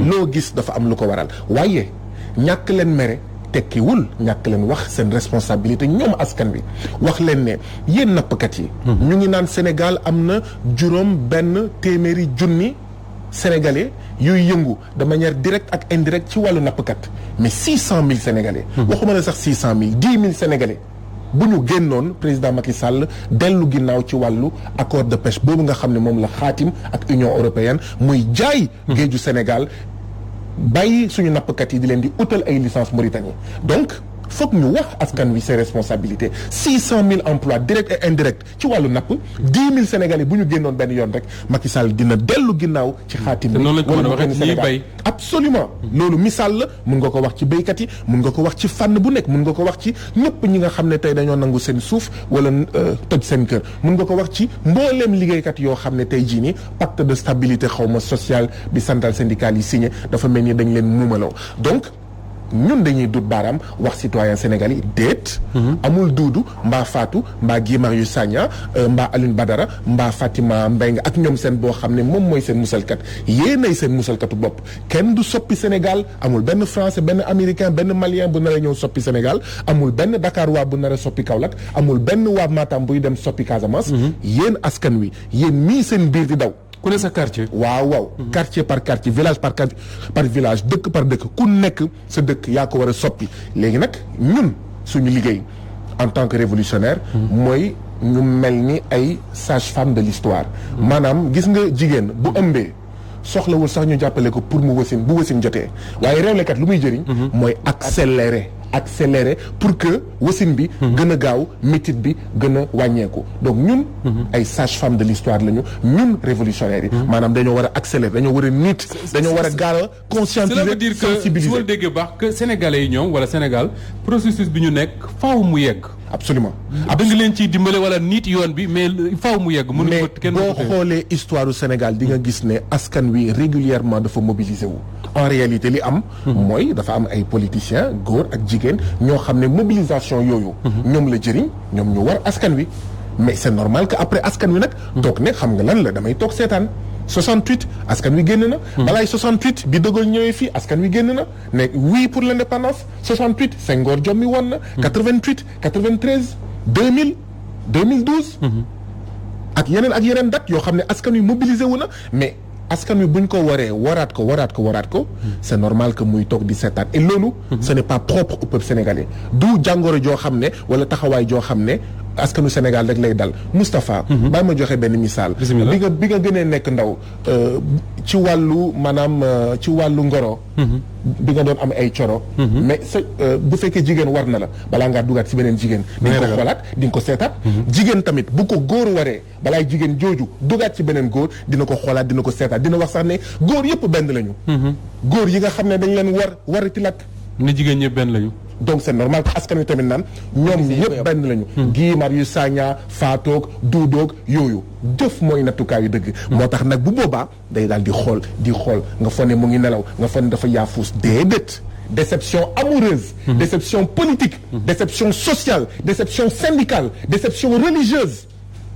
loo gis dafa am lu ko waral waaye ñàkk leen mere tekkiwul ñàkk leen wax seen responsabilité ñoom askan wi wax leen ne yéen nappkat yi ñu ngi naan Sénégal am na juróom benn téeméeri junni sénégalais yuy yëngu de manière directe ak indirecte ci wàllu nappkat mais 600 000 sénégalais waxuma la sax 600 000 10 000 sénégalais bu ñu génnoon président Macky Sall dellu ginnaaw ci wàllu accord de pêche boobu nga xam ne moom la xaatim ak Union européenne muy jaay géeju Sénégal bàyyi suñu nappkat yi di leen di utal ay licence Mauritanie donc foog ñu wax askan wi ses responsabilités 600 000 emplois directs et indirects ci wàllu napp 10 000 sénégalais bu ñu génnoon benn yoon rek Macky Sall dina dellu ginnaaw ci xaatim bi noonu lañ ko mën a waxee ci ñiy bay absolument loolu misaal la mun nga ko wax ci béykat yi mun nga ko wax ci fànn bu nekk mun nga ko wax ci ñëpp ñi nga xam ne tey dañoo nangu seen suuf wala toj seen kër mun nga ko wax ci mbooleem liggéeykat yoo xam ne tey jii nii pacte de stabilité xaw ma social bi centrale syndicale yi signé dafa mel ni dañ leen muumaloo donc ñun dañuy dut baaraam wax citoyen sénégalais yi déet amul Doudou mbaa Fatou mbaa Guy Marius Sagna mbaa Alioune Badara mbaa Fatima Mbengue ak ñoom seen boo xam ne moom mooy seen musalkat yéenay seen musalkatu bopp kenn du soppi Sénégal amul benn français benn américain benn malien bu nar a ñëw soppi Sénégal amul benn Dakar waa bu nar a soppi Kaolack amul benn waa Matam buy dem soppi Casamance yéen askan wi yéen mii seen biir di daw ku ne sa quartier. waaw quartier par quartier village par village dëkk par dëkk ku nekk sa dëkk yaa ko war a soppi léegi nag ñun suñu liggéey en tant que révolutionnaire mooy ñu mel ni ay sage-femme de l'histoire maanaam gis nga jigéen bu ëmbee soxlawul sax ñu jàppale ko pour mu wasin bu wasin jotee waaye réewlekat lu muy jëriñ mooy accélérer pour que wasin bi gën a gaaw métit bi gën a wàññeeku donc ñun ay sage-femme de l'histoire lañu ñun révolutionnaires yi maanaam dañoo war a accélérer dañoo war a nit dañoo war a gaaw a conscientiser cela veut dire que su ma déggee baax que sénégalais yi ñoom wala Sénégal processus bi ñu nekk faaw mu yegg absolument da nga leen ciy dimbale wala nit yoon bi mais faaw mu yegg mënu ko kenn boo xoolee histoire du Sénégal di nga gis ne askan wi régulièrement dafa mobiliser wu en réalité li am mooy dafa am ay politiciens góor ak jigéen ñoo xam ne mobilisation yooyu ñoom la jëriñ ñoom ñu war askan wi mais c'est normal que après askan wi nag toog ne xam nga lan la damay toog seetaan 68 askan wi génn na balaay 68 bi De Gaulle ñëwee fii askan wi génn na ne oui pour l'indépendance 68 Senghor jommi woon na 88 93 2000 2012 ak yeneen date yoo xam ne askan wi mobilisé wu na mais askan wi buñ ko waree waraat ko c'est normal que muy toog di seetaan et loolu ce n'est pas propre au peuple sénégalais du jàngoro joo xam ne wala taxawaay joo xam ne askanu Sénégal rek lay dal Moustapha bàyyi ma joxe benn misaal bi nga gënee nekk ndaw ci wàllu maanaam ci wàllu ngoro bi nga doon am ay coro mais sa bu fekkee jigéen war na la balaa ngaa dugaat ci beneen jigéen di nga ko xoolaat di nga ko seetaat jigéen tamit bu ko góor waree balaay jigéen jooju dugaat ci beneen góor dina ko xoolaat dina ko seetaat dina wax sax ne góor yëpp benn lañu góor yi nga xam ne dañ leen warati lakk ne jigéen ñëpp benn lañu donc c'est normal que askan wi tamit naan ñoom ñëpp benn lañu Guy Marius Sagna Faatoog Duudoog yooyu jëf mooy nattukaay yu dëgg moo tax nag bu boobaa day daal di xool nga foog ne mu ngi nelaw nga foog ne dafa yaafuus déedéet déception amoureuse déception politique déception sociale déception syndicale déception religieuse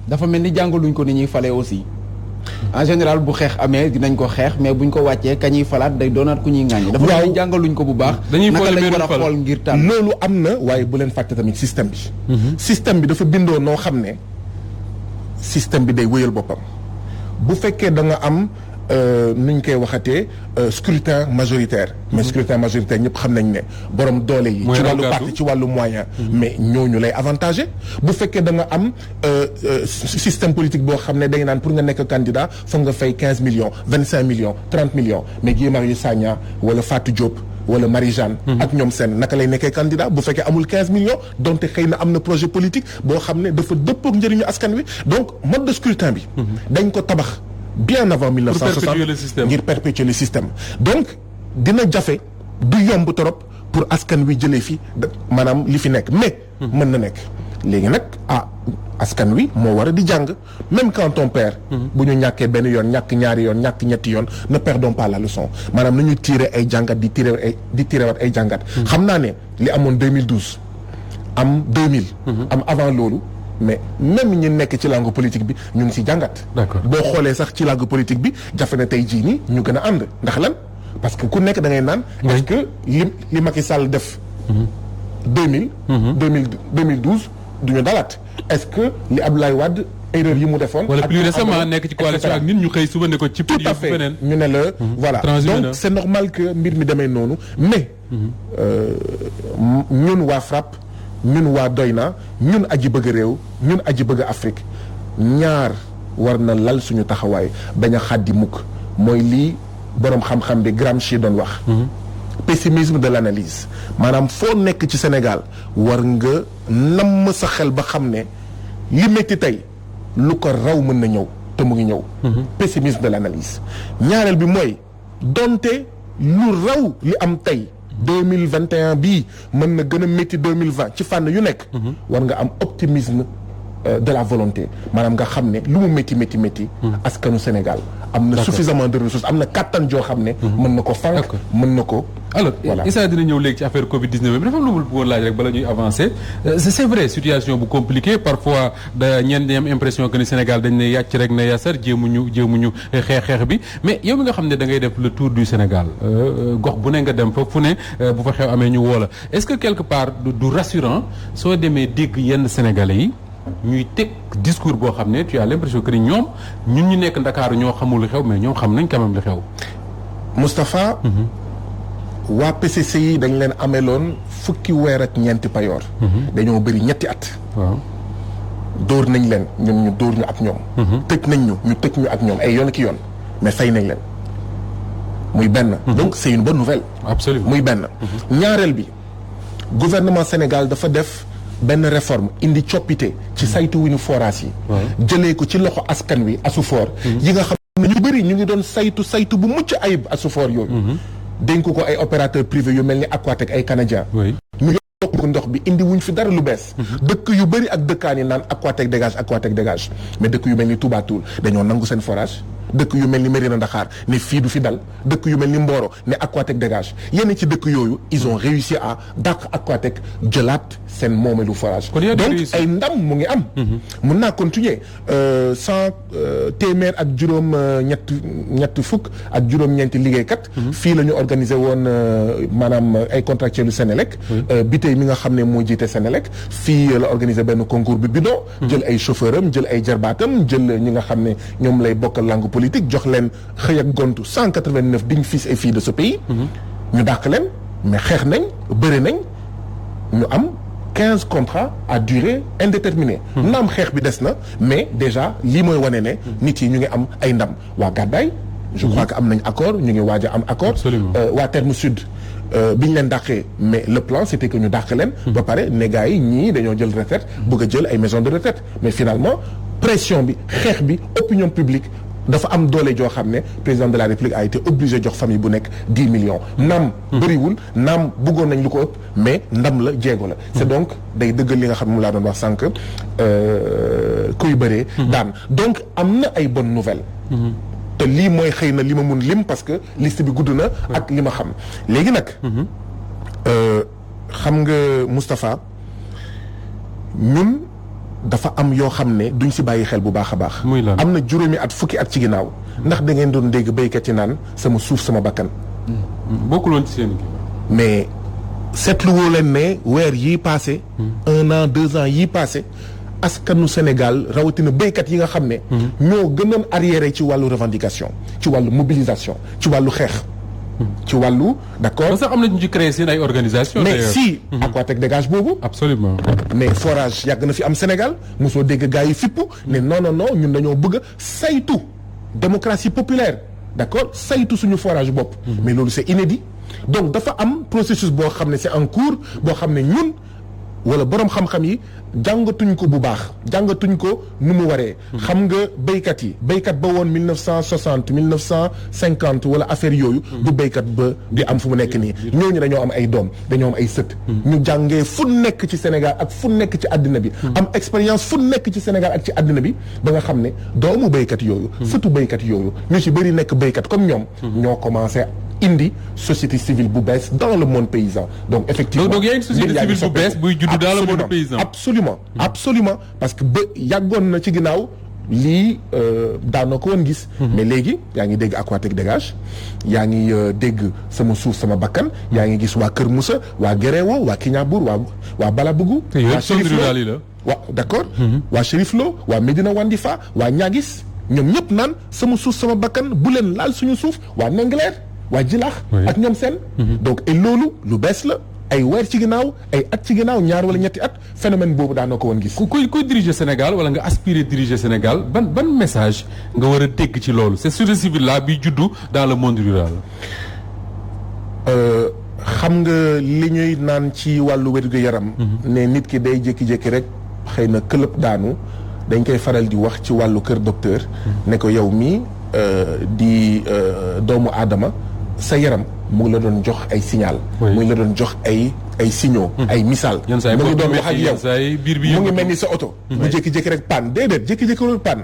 dafa mel ni jàngaluñ ko ni ñuy fale aussi en général bu xeex amee dinañ ko xeex mais buñ ko wàccee kañuy falaat day doonaat ku ñuy ŋàññi dafa mel ni jàngaluñ ko bu baax naka lañ war a xool ngir tànn loolu am na waaye bu leen fàtte tamit système bi dafa bindoo noo xam ne système bi day wëyal boppam bu fekkee da nga am nuñ koy waxatee scrutin majoritaire mais scrutin majoritaire ñëpp xam nañ ne borom doole yi ci wàllu parti ci wàllu moyen mais ñooñu lay avantagé bu fekkee da nga am système politique boo xam ne dañ naan pour nga nekk candidat foog nga fay 15 millions 25 millions 30 millions mais Guy Marius Sagna wala Fatou Diop wala Marie-Jeanne ak ñoom seen naka lay nekkee candidat bu fekkee amul 15 millions donte xëy na am na projet politique boo xam ne dafa dëppook njëriñu askan wi donc mode de scrutin bi dañ ko tabax bien avant 1960 ngir perpétuer le système donc dina jafe du yomb trop pour askan wi jëlee fi maanaam li fi nekk mais mën na nekk léegi nag askan wi moo war a di jàng même quand on perd bu ñu ñàkkee benn yoon ñàkk ñaari yoon ñàkk ñetti yoon ne perdons pas la leçon maanaam nañu tirer ay jàngat di tirer ay jàngat xam naa ne li amoon 2012 am 2000 am avant loolu mais même ñi nekk ci langue politique bi ñu ngi ci jàngat boo xoolee sax ci langue politique bi jafe na tey jii nii ñu gën a ànd ndax lan parce que ku nekk da ngay naan. est-ce que li Macky Sall def. 2012 du ñu dalaat est-ce que li Abdoulaye Wade erreur yi mu defoon. wala plus récemment nekk ci coalition ak nit ñu xëy suba ne ko ci. tout à fait ñu ne la voilà donc c'est normal que mbir mi demee noonu mais. ñun waa FRAPP ñun waa Doyna ñun aji bëgg réew ñun aji bëgg Afrique ñaar war na lal suñu taxawaay bañ a xàddi mukk mooy lii boroom xam-xam bi Gramsci doon wax. pessimisme de l'analyse maanaam foo nekk ci Sénégal war nga namm sa xel ba xam ne li métti tey lu ko raw mën na ñëw te mu ngi ñëw. pessimisme de l'analyse ñaareel bi mooy donte lu raw li am tey 2021 bii mën na gën a métti 2020 ci fànn yu nekk. war nga am optimisme de la volonté maanaam nga xam ne lu mu métti. askanu Sénégal am na suffisamment de ressources am na kattan joo xam ne. mën na ko fànq mën na ko. alors Issa dina ñëw léegi ci affaire Covid-19 bi dafa am lu mu bëggoon laaj rek bala ñuy avancer c'est vrai situation bu compliquée parfois ñenn ñi am impression que ni Sénégal dañ ne yàcc rek ne yasar jéemuñu xeex bi mais yow mi nga xam ne da ngay def le tour du Sénégal gox bu ne nga dem fa fu ne bu fa xew amee ñu woo la est-ce que quelque part du rassurant soo demee dégg yenn Sénégalais yi ñuy teg discours boo xam ne tu as l'impression que ni ñun ñu nekk Ndakaaru ñoo xamul li xew mais ñoom xam nañ quand même li xew. Moustapha. waa PCC yi dañ leen ameloon fukki weer ak ñeenti payoor. dañoo bëri ñetti at. waaw dóor nañ leen ñun ñu dóor ñu ak ñoom. tëj nañ ñu tëj ñu ak ñoom ay yoon ki yoon mais fay nañ leen muy benn. donc c'est une bonne nouvelle. absolument muy benn. ñaareel bi gouvernement Sénégal dafa def benn réforme indi coppite ci saytu wu ñu forage yi. jëlee ko ci loxo askan wi Asufor. yi nga xam ne ñu bëri ñu ngi doon saytu bu mucc ayib Asufor yooyu. dénk ko ay opérateurs privés yu mel ni Aquatec ay canadiens. ñu yokk ko ndox bi indi wuñ fi dara lu bees. dëkk yu bëri ak dëkkaan yi naan Aquatec dégage mais dëkk yu mel ni Touba Toul dañoo nangu seen forage. dëkk yu mel ni Mérina Dakhar ne fii du fi dal dëkk yu mel ni Mboro ne Aquatec dégage yenn ci dëkk yooyu ils ont réussi à dàq Aquatec jëlaat seen moomeelu forage. donc ay ndam mu ngi am. mun naa continuer téeméer ak ñett fukk ak juróom-ñeenti liggéeykat. fii la ñu organiser woon maanaam ay contractuels yu Sénélec. Biteye mi nga xam ne moo jiite Sénélec fii la organiser benn concours bi bidon. jël ay chauffeur am jël ay jarbaatam jël ñi nga xam ne ñoom lay bokkal langue politique jox leen xëy ak gontu 189 dignes fils et filles de ce pays. ñu dàq leen mais xeex nañ bëri nañ ñu am 15 contrats à durée indéterminée. naam xeex bi des na mais déjà lii mooy wane ne. nit yi ñu ngi am ay ndam waa Gàddaay. je crois que am nañ accord ñu ngi waaj a am accord. waa Terme Sud bi ñu leen dàqee mais le plan c'était que ñu dàq leen. ba pare ne gars yi ñii dañoo jël retraite bëgg a jël ay maisons de retraite mais finalement pression bi xeex bi opinion publique. dafa am doole joo xam ne président de la République a été obligé jox famille bu nekk 10 millions. naam bëriwul naam bëggoon nañ lu ko ëpp mais ndam la jéego la. c'est donc day dëggal li nga xam ne mu laa doon wax sànq kuy bëree. daan donc am na ay bonnes nouvelles. te lii mooy xëy na li ma mun lim parce que liste bi gudd na. ak li ma xam léegi nag. xam nga Moustapha ñun. dafa am yoo xam ne duñ si bàyyi xel bu baax a baax. am na juróomi at fukki at ci ginnaaw ndax da ngeen doon dégg béykat yi naan sama suuf sama bakkan. bokkul woon ci seen mais seetluwoo leen ne weer yii passé 1 an 2 ans yii passé askanu Sénégal rawatina béykat yi nga xam ne. ñoo gënoon arriéré ci wàllu revendication ci wàllu mobilisation ci wàllu xeex. ci wàllu d'accord. sax am na ñu ci créé seen ay organisation mais si. Aquatec dégage boobu. absolument mais forage yàgg na fi am Sénégal mosoo dégg gars yi fippu ne non ñun dañoo bëgg a saytu démocratie populaire d'accord saytu suñu forage bopp. mais loolu c'est inédit donc dafa am processus boo xam ne c'est en cours boo xam ne ñun wala boroom xam-xam yi jàngatuñ ko bu baax jàngatuñ ko nu mu waree. xam nga béykat yi béykat ba woon 1960 1950 wala affaire yooyu. du béykat ba di am fu mu nekk nii. ñooñu dañoo am ay doom dañoo am ay sët. ñu jàngee fu nekk ci Sénégal ak fu nekk ci àddina bi. am expérience fu nekk ci Sénégal ak ci àddina bi ba nga xam ne doomu béykat yooyu. sëtu béykat yooyu ñu ci bëri nekk béykat comme ñoom. ñoo commencé indi société civile bu bees dans le monde paysan donc effectivement. donc y a une société civile bu bees buy judd dans le monde paysan. absolument parce que ba yàggoon na ci ginnaaw lii daanoo ko woon gis. mais léegi yaa ngi dégg Aquatech dégage yaa ngi dégg sama suuf sama bakkan yaa ngi gis waa Kër Moussa waa Guéréo waa Kignanbour waa Balabougou. waa Chérif Lo waaw d'accord. waa Chérif Lo waa Médina Wandifa waa Niaguis ñoom ñëpp naan sama suuf sama bakkan bu leen laal suñu suuf waa Ndingler waa Djilakh ak ñoom seen. donc et loolu lu bees la. ay weer ci ginnaaw ay at ci ginnaaw ñaar wala ñetti at phénomène boobu daanoo ko woon gis. kuy diriger Sénégal wala nga aspirer diriger Sénégal ban message nga war a dégg ci loolu c'est société civile là bi juddu dans le monde rural. xam nga li ñuy naan ci wàllu wér-gu-yaram. ne nit ki day jékki-jékki rek xëy na këlëb daanu dañ koy faral di wax ci wàllu kër docteur. ne ko yow mii di doomu aadama sa yaram. mu ngi la doon jox ay signal mu ngi la doon jox ay signaux ay misaal mu ngi doon wax ak yow mu ngi mel ni sa oto bu jékki-jékki rek panne déedéet jékki-jékki rek panne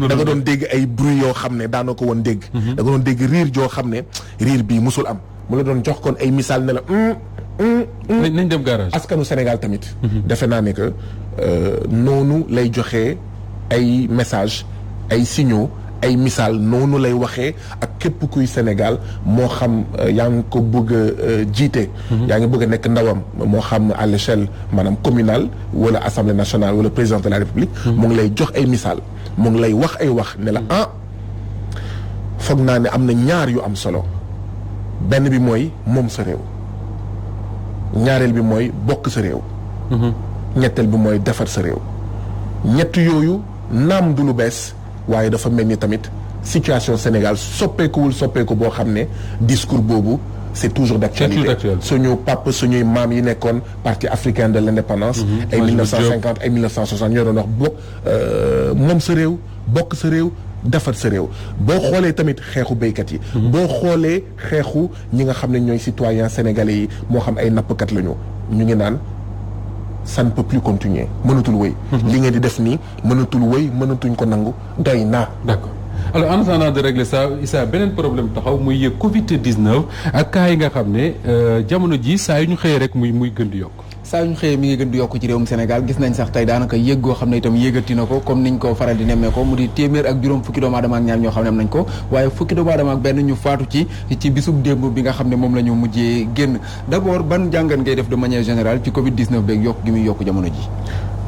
da nga doon dégg ay bruit yoo xam ne daanoo ko woon dégg da nga doon dégg riir joo xam ne riir bii musul am mu la doon jox kon ay misaal ne la nañ dem garage askanu Sénégal tamit defe naa ne que noonu lay joxee ay message ay signaux ay misaal noonu lay waxee ak képp kuy Sénégal moo xam yaa ngi ko bëgg a jiite. yaa ngi bëgg a nekk ndawam moo xam à l'échelle maanaam communale wala assemblée nationale wala président de la république. mu ngi lay jox ay misaal mu ngi lay wax ay wax ne la foog naa ne am na ñaar yu am solo benn bi mooy moom sa réew ñaareel bi mooy bokk sa réew. ñetteel bi mooy defar sa réew ñett yooyu naam du lu bees. waaye dafa mel ni tamit situation Sénégal soppeeku boo xam ne discours boobu c'est toujours d'actualité suñu papa suñuy maam yi nekkoon parti africain de l'indépendance ay 1950 ay 1960 ñoo doon wax moom sa réew bokk sa réew defar sa réew boo xoolee tamit xeexu béykat yi boo xoolee xeexu ñi nga xam ne ñooy citoyens sénégalais yi moo xam ay nappkat lañu ñu ngi naan ça ne peut plus continuer mënatul wëy li ngeen di def nii mënatul wëy mënatuñ ko nangu doy naa. d'accord alors en attendant de régler ça Issa beneen problème taxaw muy Covid-19 ak cas yi nga xam ne jamono ji saa yu ñu xëyee rek muy gën di yokk. saa yu ñu xëyee mi ngi gën di yokk ci réewum Sénégal gis nañ sax tey daanaka yéeg goo xam ne itam yéegati na ko comme niñ ko faral di nemmee ko mu di téeméer ak juróom fukki doomu aadama ak ñaar ñoo xam ne am nañ ko waaye fukki doomu aadama ak benn ñu faatu ci bisub démb bi nga xam ne moom la ñu mujjee génn d'abord ban jàngat ngay def de manière générale ci Covid-19 beeg yokk gi muy yokk jamono ji.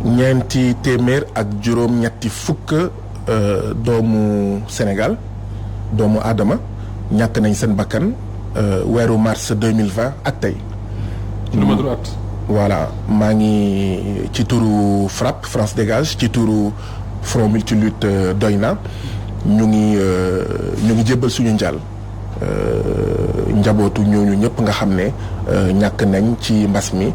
ñeenti téeméer ak juróom-ñetti fukk doomu Sénégal doomu aadama ñàkk nañ seen bakkan weeru mars 2020 ak tey. lu ma at. voilà maa ngi ci turu FRAPP France Dégage ci turu Front Multilutte doy na ñu ngi jébbal suñu njaal njabootu ñooñu ñëpp nga xam ne ñàkk nañ ci mbas mi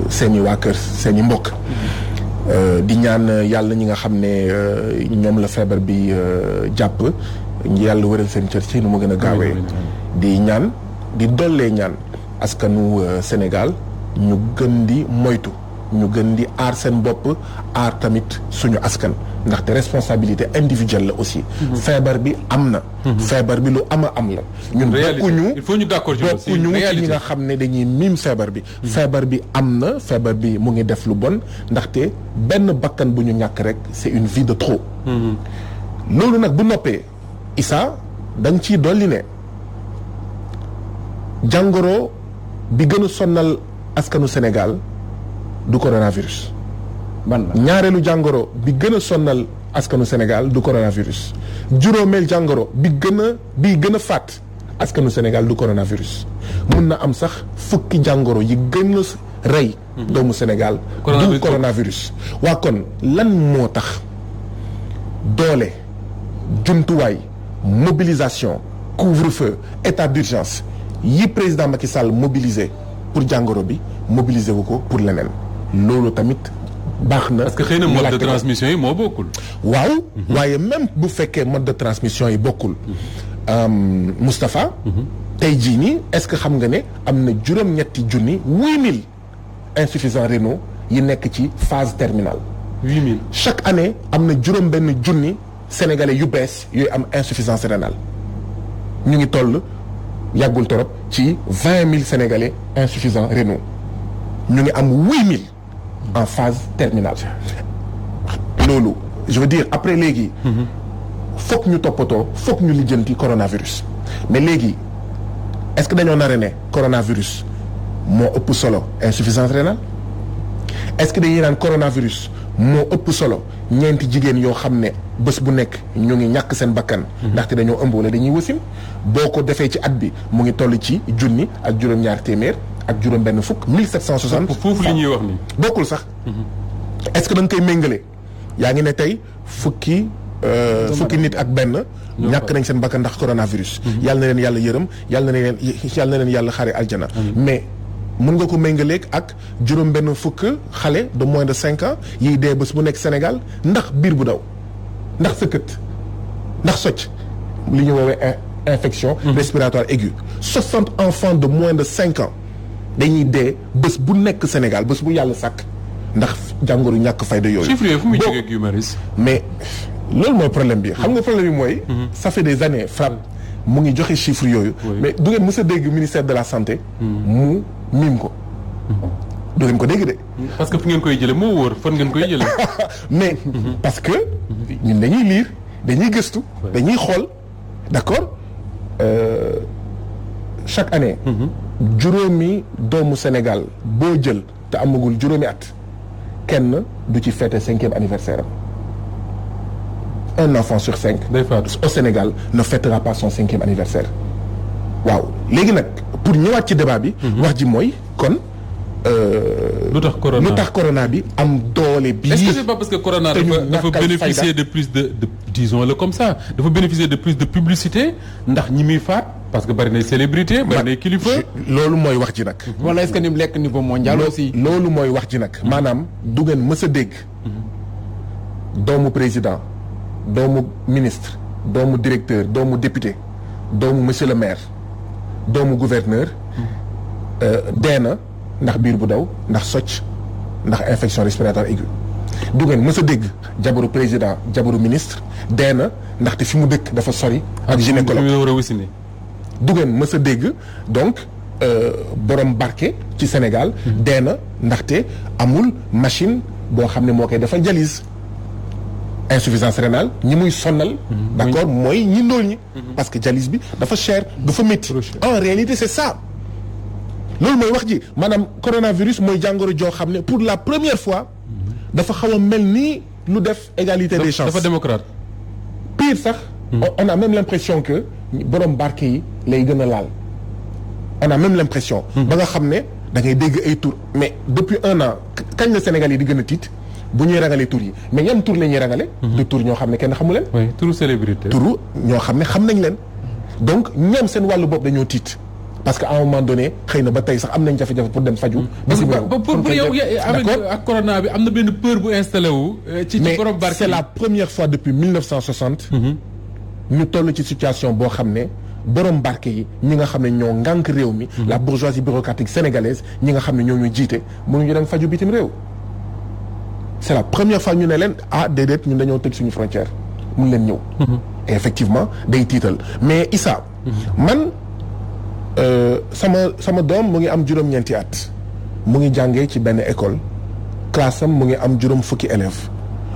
seeni waa kër seeni mbokk di ñaan yàlla ñi nga xam ne ñoom la feebar bi jàpp yàlla wëral seen cër ci nu mu gën a gaawee di ñaan di dollee ñaan askanu Sénégal ñu gën di moytu ñu gën di aar seen bopp aar tamit suñu askan ndaxte responsabilité individuelle la aussi. feebar bi am na. feebar bi lu am la. ñun bokkuñu il faut ñu d'accord ci bokkuñu ci ñi nga xam ne dañuy miim feebar bi. feebar bi am na feebar bi mu ngi def lu bon ndaxte benn bakkan bu ñu ñàkk rek c'est une vie de trop. loolu nag bu noppee Issa dañ ciy dolli ne jàngoro bi gën a sonnal askanu Sénégal du coronavirus. ñaareelu jàngoro bi gën a sonnal askanu Sénégal du coronavirus. juróomeel jàngoro bi gën a faat askanu Sénégal du coronavirus. mun na am sax fukki jàngoro yi gën a rey doomu Sénégal du coronavirus. waa kon lan moo tax doole jumtuwaay mobilisation couvre-feu état d'urgence yi président Macky Sall mobilisé pour jàngoro bi mobilisé wu ko pour leneen loolu tamit baax na. parce que xëy na mode de transmission yi moo bokkul. waaw waaye même bu fekkee mode de transmission yi bokkul. Moustapha. tey jii nii est-ce que xam nga ne am na juróom-ñetti junni 8000 insuffisants rénaux yi nekk ci phase terminale. 8000 chaque année am na juróom-benn junni sénégalais yu bees yooyu am insuffisance rénale ñu ngi toll. yàggul torop ci 20 000 sénégalais insuffisants rénaux ñu ngi am 8 000 en phase terminale loolu je veux dire après léegi foog ñu toppatoo foog ñu lijjanti coronavirus mais léegi est-ce que dañoo nare ne coronavirus moo ëpp solo insuffisance rénale est-ce que dañuy naan coronavirus moo ëpp solo ñeenti jigéen yoo xam ne bés bu nekk ñu ngi ñàkk seen bakkan ndaxte dañoo ëmb wala dañuy wasin boo ko defee ci at bi mu ngi toll ci junni ak juróom-ñaar téeméer ak juróom-benn fukk 1760 foofu li ñuy wax ni bokkul sax est-ce que da nga koy méngale yaa ngi ne tey fukki nit ak benn ñàkk nañ seen bakkan ndax coronavirus yàlla na leen yàlla yërëm yàlla na leen yàlla xare aljana mais mën nga ko méngaleeg ak juróom-benn fukk xale de moins de 5 ans yiy dee bés bu nekk Sénégal ndax biir bu daw ndax sëkkët ndax socc li ñu woowee infection respiratoire aiguë 60 enfants de moins de 5 ans dañuy dee bés bu nekk Sénégal bés bu yàlla sàkk ndax jàngoro ñàkk fayda yooyu. chiffres yooyu fu muy jógee Guy Marius mais loolu mooy problème bi xam nga problème bi mooy. ça fait des années FRAPP mu ngi joxe chiffres yooyu. mais du ngeen mës a dégg ministère de la santé. mu miim ko. du ngeen ko dégg de. parce que fu ngeen koy jëlee moo wóor fan ngeen koy jëlee. mais parce que ñun dañuy lire dañuy gëstu. dañuy xool d'accord chaque année. juróomi doomu Sénégal boo jël te amagul juróomi at kenn du ci fêter 5e anniversaire am. un enfant sur 5 au Sénégal ne fêtera pas son 5e anniversaire. waaw léegi nag pour ñëwaat ci débat bi. wax ji mooy kon. lu tax corona bi am doole bii. est-ce que c'est pas parce que corona dafa bénéficier de plus de disons-le comme ça dafa bénéficier de plus de publicité ndax ñi muy faat parce que bari na célébrité bari na kilifa. loolu mooy wax ji nag. wala est-ce que ni mu lekk niveau mondial aussi. loolu mooy wax ji nag. maanaam du ngeen mës a dégg. doomu président doomu ministre doomu directeur doomu député doomu monsieur le maire doomu gouverneur dee na. ndax biir bu daw ndax socc ndax infection respiratoire aiguë du ngeen mës a dégg jabaru président jabaru ministre dee na ndaxte fi mu dëkk dafa sori ak gynécologue du ngeen mës a dégg donc borom barke ci Sénégal dee na ndaxte amul machine boo xam ne moo koy defal dialyse insuffisance rénale ñi muy sonnal d'accord mooy ñi ndóol ñi parce que dialyse bi dafa cher dafa métti en réalité c'est ça loolu mooy wax ji maanaam coronavirus mooy jàngoro joo xam ne pour la première fois dafa xaw a mel ni lu def égalité des chances dafa démocrate. pire sax on a même l'impression que borom barke yi lay gën a laal on a même l'impression ba nga xam ne da ngay dégg ay tur mais depuis 1 an kañ la Sénégal yi di gën a tiit bu ñuy ragalee tur yi mais yan tur la ñuy ragale du tur ñoo xam ne kenn xamu leen oui turu célébrité turu ñoo xam ne xam nañ leen donc ñoom seen wàllu bopp dañoo tiit parce que à un moment donné xëy na ba tey sax am nañ jafe-jafe pour dem faju. pour yow ak corona bi am na benn peur bu installé wu. ci borom barke mais c'est la première fois depuis 1960. ñu toll ci situation boo xam ne borom barke yi ñi nga xam ne ñoo ngànk réew mi. la bourgeoisie bureaucratique sénégalaise ñi nga xam ne ñoo ñu jiite mënuñu dem faju bitim réew. c'est la première fois ñu ne leen déedéet ñun dañoo tëj suñu frontière mun leen ñëw. et effectivement day tiital mais Issa man. sama doom mu ngi am juróom-ñeenti at mu ngi jàngee ci benn école classe am mu ngi am juróom fukki élèves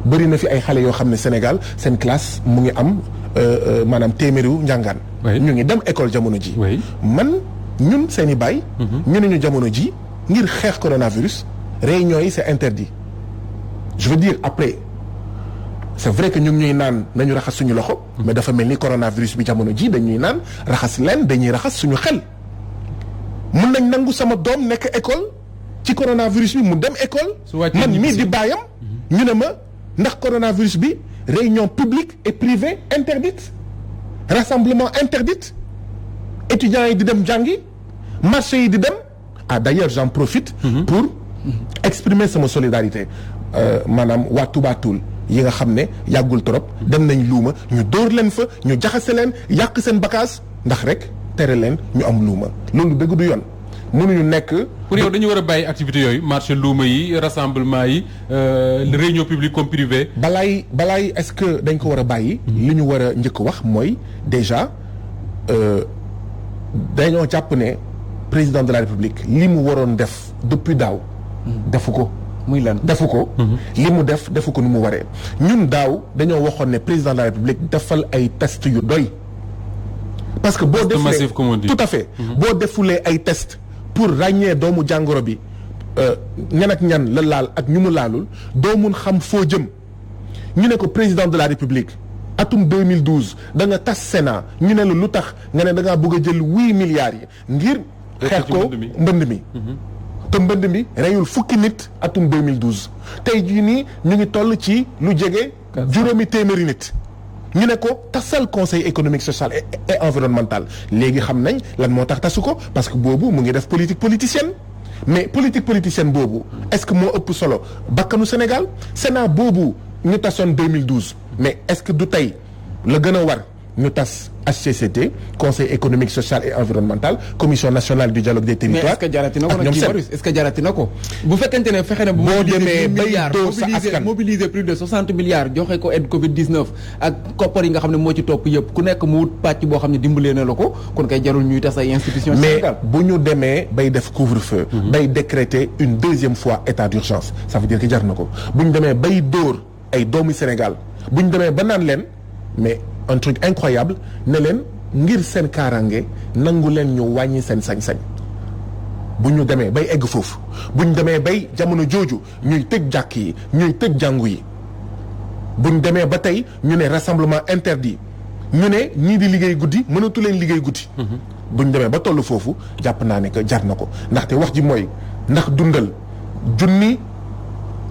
bëri na fi ay xale yoo xam ne Sénégal seen classe mu ngi am maanaam téeméeriwu njàngaan ñu ngi dem école jamono ji ñun seen i baay ñu ne ñu jamono ji ngir xeex coronavirus réunion yi c'est interdit je veux dire après c'est vrai que ñu ngi ñuy naan nañu raxas suñu loxo mais dafa mel ni coronavirus bi jamono ji dañuy naan raxas leen dañuy raxas suñu xel mun nañ nangu sama doom nekk école ci coronavirus bi mu dem école man mii di baayam ñu ne ma ndax coronavirus bi réunion publique et privée interdite rassemblement interdite étudiants yi di dem jàngi marché yi di dem d'ailleurs j'en profite pour exprimer sama solidarité maanaam waa Touba Toul yi nga xam ne yàggul trop dem nañ luuma ñu dóor leen fa ñu jaxase leen yàq seen bagage ndax rek tere leen ñu am luuma loolu dëgg du yoon mënuñu nekk. pour yow dañu war a bàyyi activités yooyu marché luuma yi rassemblement yi réunion publique comme privée. balaay est-ce que dañ ko war a bàyyi. li ñu war a njëkk wax mooy déjà dañoo jàpp ne président de la République li mu waroon def depuis daaw. defu ko. muy lan defu ko. li mu defu ko nu mu waree. ñun daaw dañoo waxoon ne président de la république defal ay test yu doy. parce que boo defulee tout à fait. boo defulee ay test pour ràññee doomu jàngoro bi ñan ak ñan la laal ak ñu mu laalul doo mun xam foo jëm. ñu ne ko président de la république atum 2012 da nga tas Sénat ñu ne la lu tax nga ne da ngaa bëgg a jël 8 milliards yi ngir xeex ko mbënd mi. te mbënd mi reyul fukki nit atum 2012 tey jii nii ñu ngi toll ci lu jege juróomi téeméeri nit. ñu ne ko tasal conseil économique social et environnemental léegi xam nañ lan moo tax tasu ko parce que boobu mu ngi def politique politicienne mais politique politicienne boobu est-ce que moo ëpp solo bakkanu Sénégal Sénat boobu ñu tasoon 2012 mais est-ce que du tey la gën a war ñu tas HCCT conseil économique social et environnemental commission nationale du dialogue des territoires. mais est-ce que jarati na ko nag est-ce que jarati na ko. bu fekkente ne fexe na bu boo demee bay doo sa askan mobiliser plus de 60 milliards joxe ko aide Covid 19 ak koppar yi nga xam ne moo ci topp yëpp ku nekk mu wut pàcc boo xam ne dimbalee na la ko kon kay jarul ñuy tas ay institutions. mais bu ñu demee bay def couvre-feu. bay décréter une deuxième fois état d'urgence ça veut dire que jar na ko bu ñu demee bay dóor ay doomu Sénégal bu ñu demee ba naan leen mais. un truc incroyable ne leen ngir seen kaaraange nangu leen ñu wàññi seen sañ-sañ bu ñu demee bay egg foofu bu ñu demee bay jamono jooju ñuy tëj jàkk yi ñuy tëj jàngu yi bu ñu demee ba tey ñu ne rassemblement interdit ñu ne ñii di liggéey guddi mënatu leen liggéey guddi. bu ñu demee ba tollu foofu jàpp naa ne que jar na ko ndaxte wax ji mooy ndax dundal junni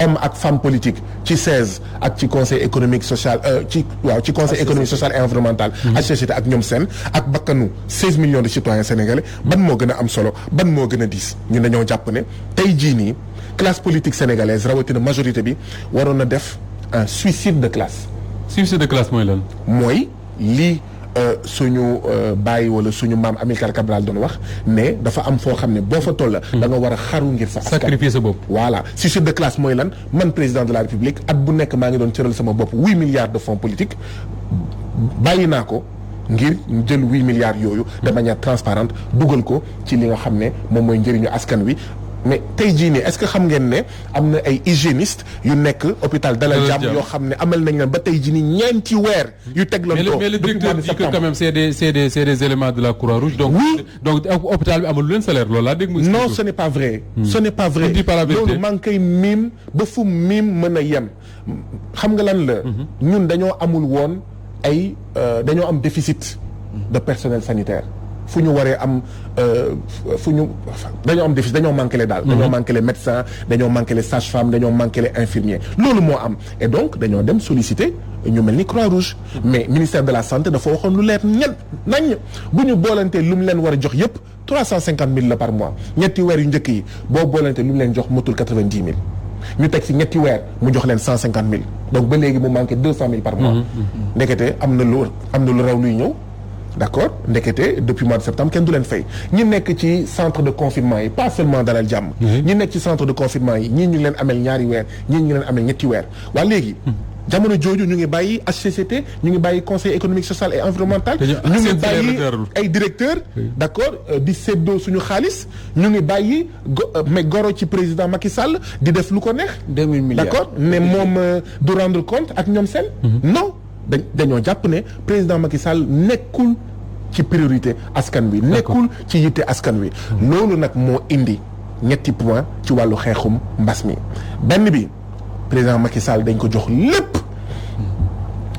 homme ak femme politique ci 16 ak ci conseil économique social ci conseil économique social et environnemental HCCT ak ñoom seen ak bakkanu 16 millions de citoyens sénégalais ban moo gën a am solo ban moo gën a diis ñun dañoo jàpp ne tey jii nii classe politique sénégalaise rawatina majorité bi waroon na def un suicide de classe. suicide de classe mooy lan. mooy lii suñu bàyyi wala suñu maam Amilcar Cabral doon wax ne dafa am foo xam ne boo fa toll. da nga war a xaru ngir sa askan. sacrifier sa bopp. voilà suicide de classe mooy lan man président de la république at bu nekk maa ngi doon cëral sama bopp 8 milliards de fonds politiques bàyyi naa ko ngir jël 8 milliards yooyu. de manière transparente dugal ko ci li nga xam ne moom mooy njëriñu askan wi. mais tey jii nii est-ce que xam ngeen ne am na ay hygiénistes yu nekk hôpital Dalal Jàmm yoo xam ne amal nañ leen ba tey jii nii ñeenti weer yu teglantoo. mais le directeur dit que quand même c'est des éléments de la Croix-Rouge. donc oui. donc hôpital bi amul leen salaire loolu laa dégg. non ce n'est pas vrai. ce n'est pas vrai on dit pas la vérité. loolu maa ngi koy miim ba fu miim mën a yem xam nga lan la. ñun dañoo amul woon ay dañoo am déficit de personnel sanitaire. fu ñu waree am dañoo am déficit dañoo manqué le daal. dañoo manqué les médecins dañoo manqué les sages-femmes dañoo manqué les infirmiers loolu moo am et donc dañoo dem solliciter ñu mel ni Croix-Rouge. mais ministère de la santé dafa waxoon lu leer nañ bu ñu boolantee lu mu leen war a jox yëpp 350 000 la par mois ñetti weer yu njëkk yi boo boolantee lu mu leen jox motul 90 000. ñu teg ci ñetti weer mu jox leen 150 000 donc ba léegi mu manqué 200 000 par mois. ndekete am na lu raw luy ñëw. d'accord ndekete depuis mois de septembre kenn du leen fay ñi nekk ci centre de confinement yi pas seulement Dalal Jàmm. ñi nekk ci centre de confinement yi ñii ñu leen amel ñaari weer ñii ñu leen amel ñetti weer waa léegi. jamono jooju ñu ngi bàyyi HCCT ñu ngi bàyyi conseil économique social et environnemental. ñu ngi bàyyi ay directeurs. d'accord di séddoo suñu xaalis ñu ngi bàyyi mais goro ci président Macky Sall di def lu ko neex. 2000 milliards d'accord ne moom du rendre compte ak ñoom seen. non dañoo jàpp ne président Macky Sall nekkul ci priorité askan wi. nekkul ci yitte askan wi. loolu nag moo indi ñetti point ci wàllu xeexum mbas mi benn bi. président Macky Sall dañ ko jox lépp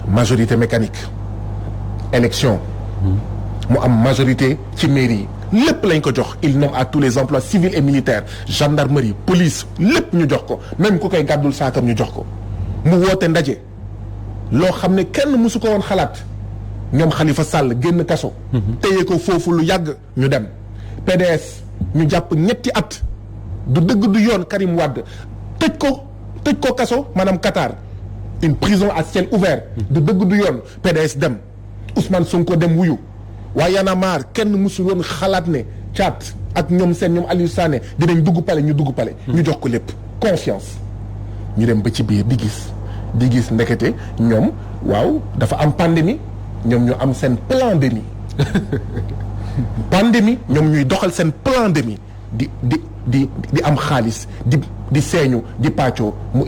majorité mécanique élection mu am majorité ci mairie yi lépp lañ ko jox il nomme à tous les emplois civils et militaires gendarmerie police lépp ñu jox ko même ku koy gàddul saakam ñu jox ko mu woote ndaje loo xam ne kenn mësu ko woon xalaat ñoom Khalifa Sall génn kaso téye ko foofu lu yàgg ñu dem PDS ñu jàpp ñetti at du dëgg du yoon Karim Wade tëj ko kaso maanaam Qatar une prison à ciel ouvert du dëgg du yoon PDS dem Ousmane Sonko dem wuyu waaye Y'en a marre kenn mësul woon xalaat ne Thiat ak ñoom seen ñoom Aliou Sané dinañ dugg pale ñu dugg pale ñu jox ko lépp confiance ñu dem ba ci biir di gis ndekete ñoom waaw dafa am pandémie ñoom ñu am seen pandémie pandémie ñoom ñuy doxal seen pandémie di am xaalis di di seeñu di pàccoo mu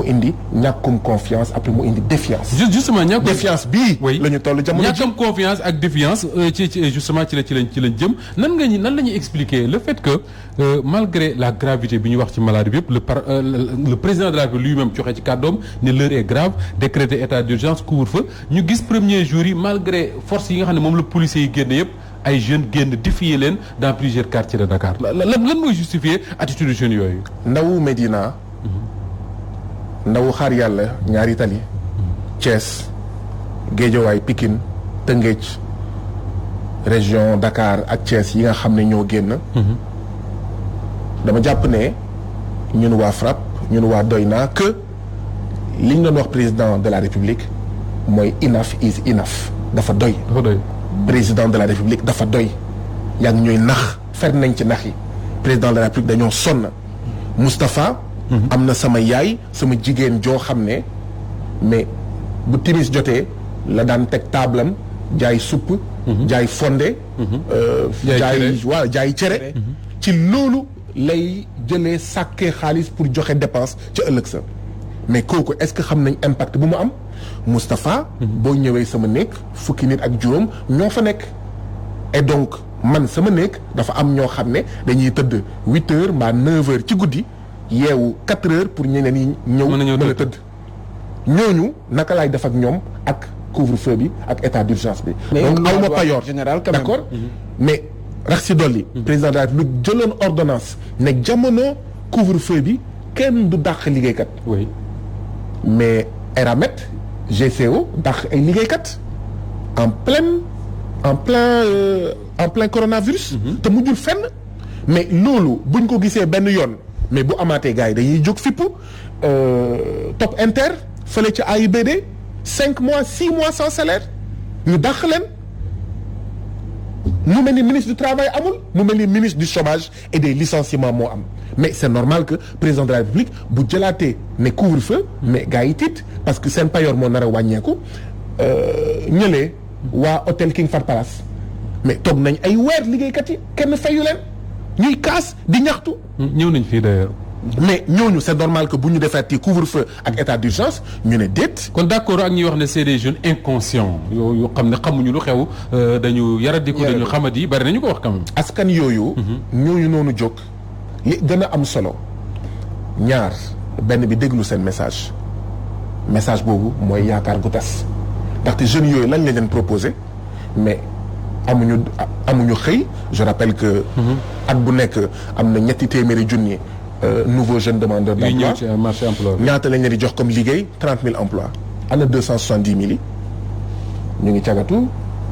indi ñàkkum confiance après mu indi défiance. justement ñàkkum défiance bii. oui la ñu toll jamono ji ñàkkam confiance ak défiance justement ci lañ jëm nan la ñuy expliquer le fait que malgré la gravité bi ñu wax ci maladie bi yëpp le président de la République lui-même joxe ci kàddoom ne l'heure est grave décrété état d'urgence couvre-feu ñu gis premier jour yi malgré force yi nga xam ne moom la policiers yi génn yëpp ay jeunes génn défier leen dans plusieurs quartiers de Dakar lan mooy justifier attitude de jeunes yooyu. ndawu Médina. ndawu xaar yàlla ñaari tali. Thiès Guédiawaye Pikine Tëngéej région Dakar ak Thiès yi nga xam ne ñoo génn. dama jàpp ne ñun waa FRAPP ñun waa Doyna que li ñu doon wax président de la République mooy enough is enough dafa doy. président de la République dafa doy. yaa ngi ñooy nax fer nañ ci nax yi président de la République dañoo sonn Moustapha. am na sama yaay sama jigéen joo xam ne mais bu timis jotee la daan teg tablam jaay supp jaay fonde jaay cere ci loolu lay jëlee sàkkee xaalis pour joxe dépense ca ëllëg sa mais kooku est-ce que xam nañ impact bu mu am Moustapha boo ñëwee sama néeg fukki nit ak juróom ñoo fa nekk et donc man sama néeg dafa am ñoo xam ne dañuy tëdd 8 heures mbaa 9 heures ci guddi yeewu 4 heures pour ñeneen yi ñëw mën a tëdd ñooñu naka laay def ak ñoom ak couvre-feu bi ak état d'urgence bi donc aw ma payoor général d'accord mais rax si dolli président de la République jëloon ordonnance ne jamono couvre-feu bi kenn du dàq liggéeykat oui mais Eramet GCO dàq ay liggéeykat en plein coronavirus te mujjul fenn mais loolu buñ ko gisee benn yoon mais bu amaatee gars yi dañuy jóg fippu Top Inter fële ci AIBD 5 mois 6 mois sans salaire ñu dàq leen mu mel ni ministre du travail amul mu mel ni ministre du chômage et des licenciements moo am mais c'est normal que président de la République bu jëlaatee ne couvre-feu mais gars yi tiit parce que seen payoor moo nar a wàññeeku ñëlee waa hôtel King Fahd Palace mais toog nañ ay weer liggéeykat yi kenn fayu leen ñuy kaas di ñaxtu. ñëw nañ fii d'ailleurs. mais ñooñu c'est normal que bu ñu defee couvre-feu ak état d'urgence ñu ne déet. kon d'accord ak ñuy wax ne c'est des jeunes inconscients yoo xam ne xamuñu lu xew dañu yaradiku dañu xamadi bari nañu ko wax quand même. askan yooyu. ñooñu noonu jóg li gën a am solo ñaar benn bi déglu seen message boobu mooy yaakaar gu tas ndaxte jeunes yooyu lañ leen proposé mais. amuñu xëy je rappelle que at bu nekk am na 200 junni nouveaux jeunes demandeurs d'emploi marché emploi ñaata lañ leen di jox comme liggéey 30 000 emplois ana 270 000 yi ñu ngi cagatu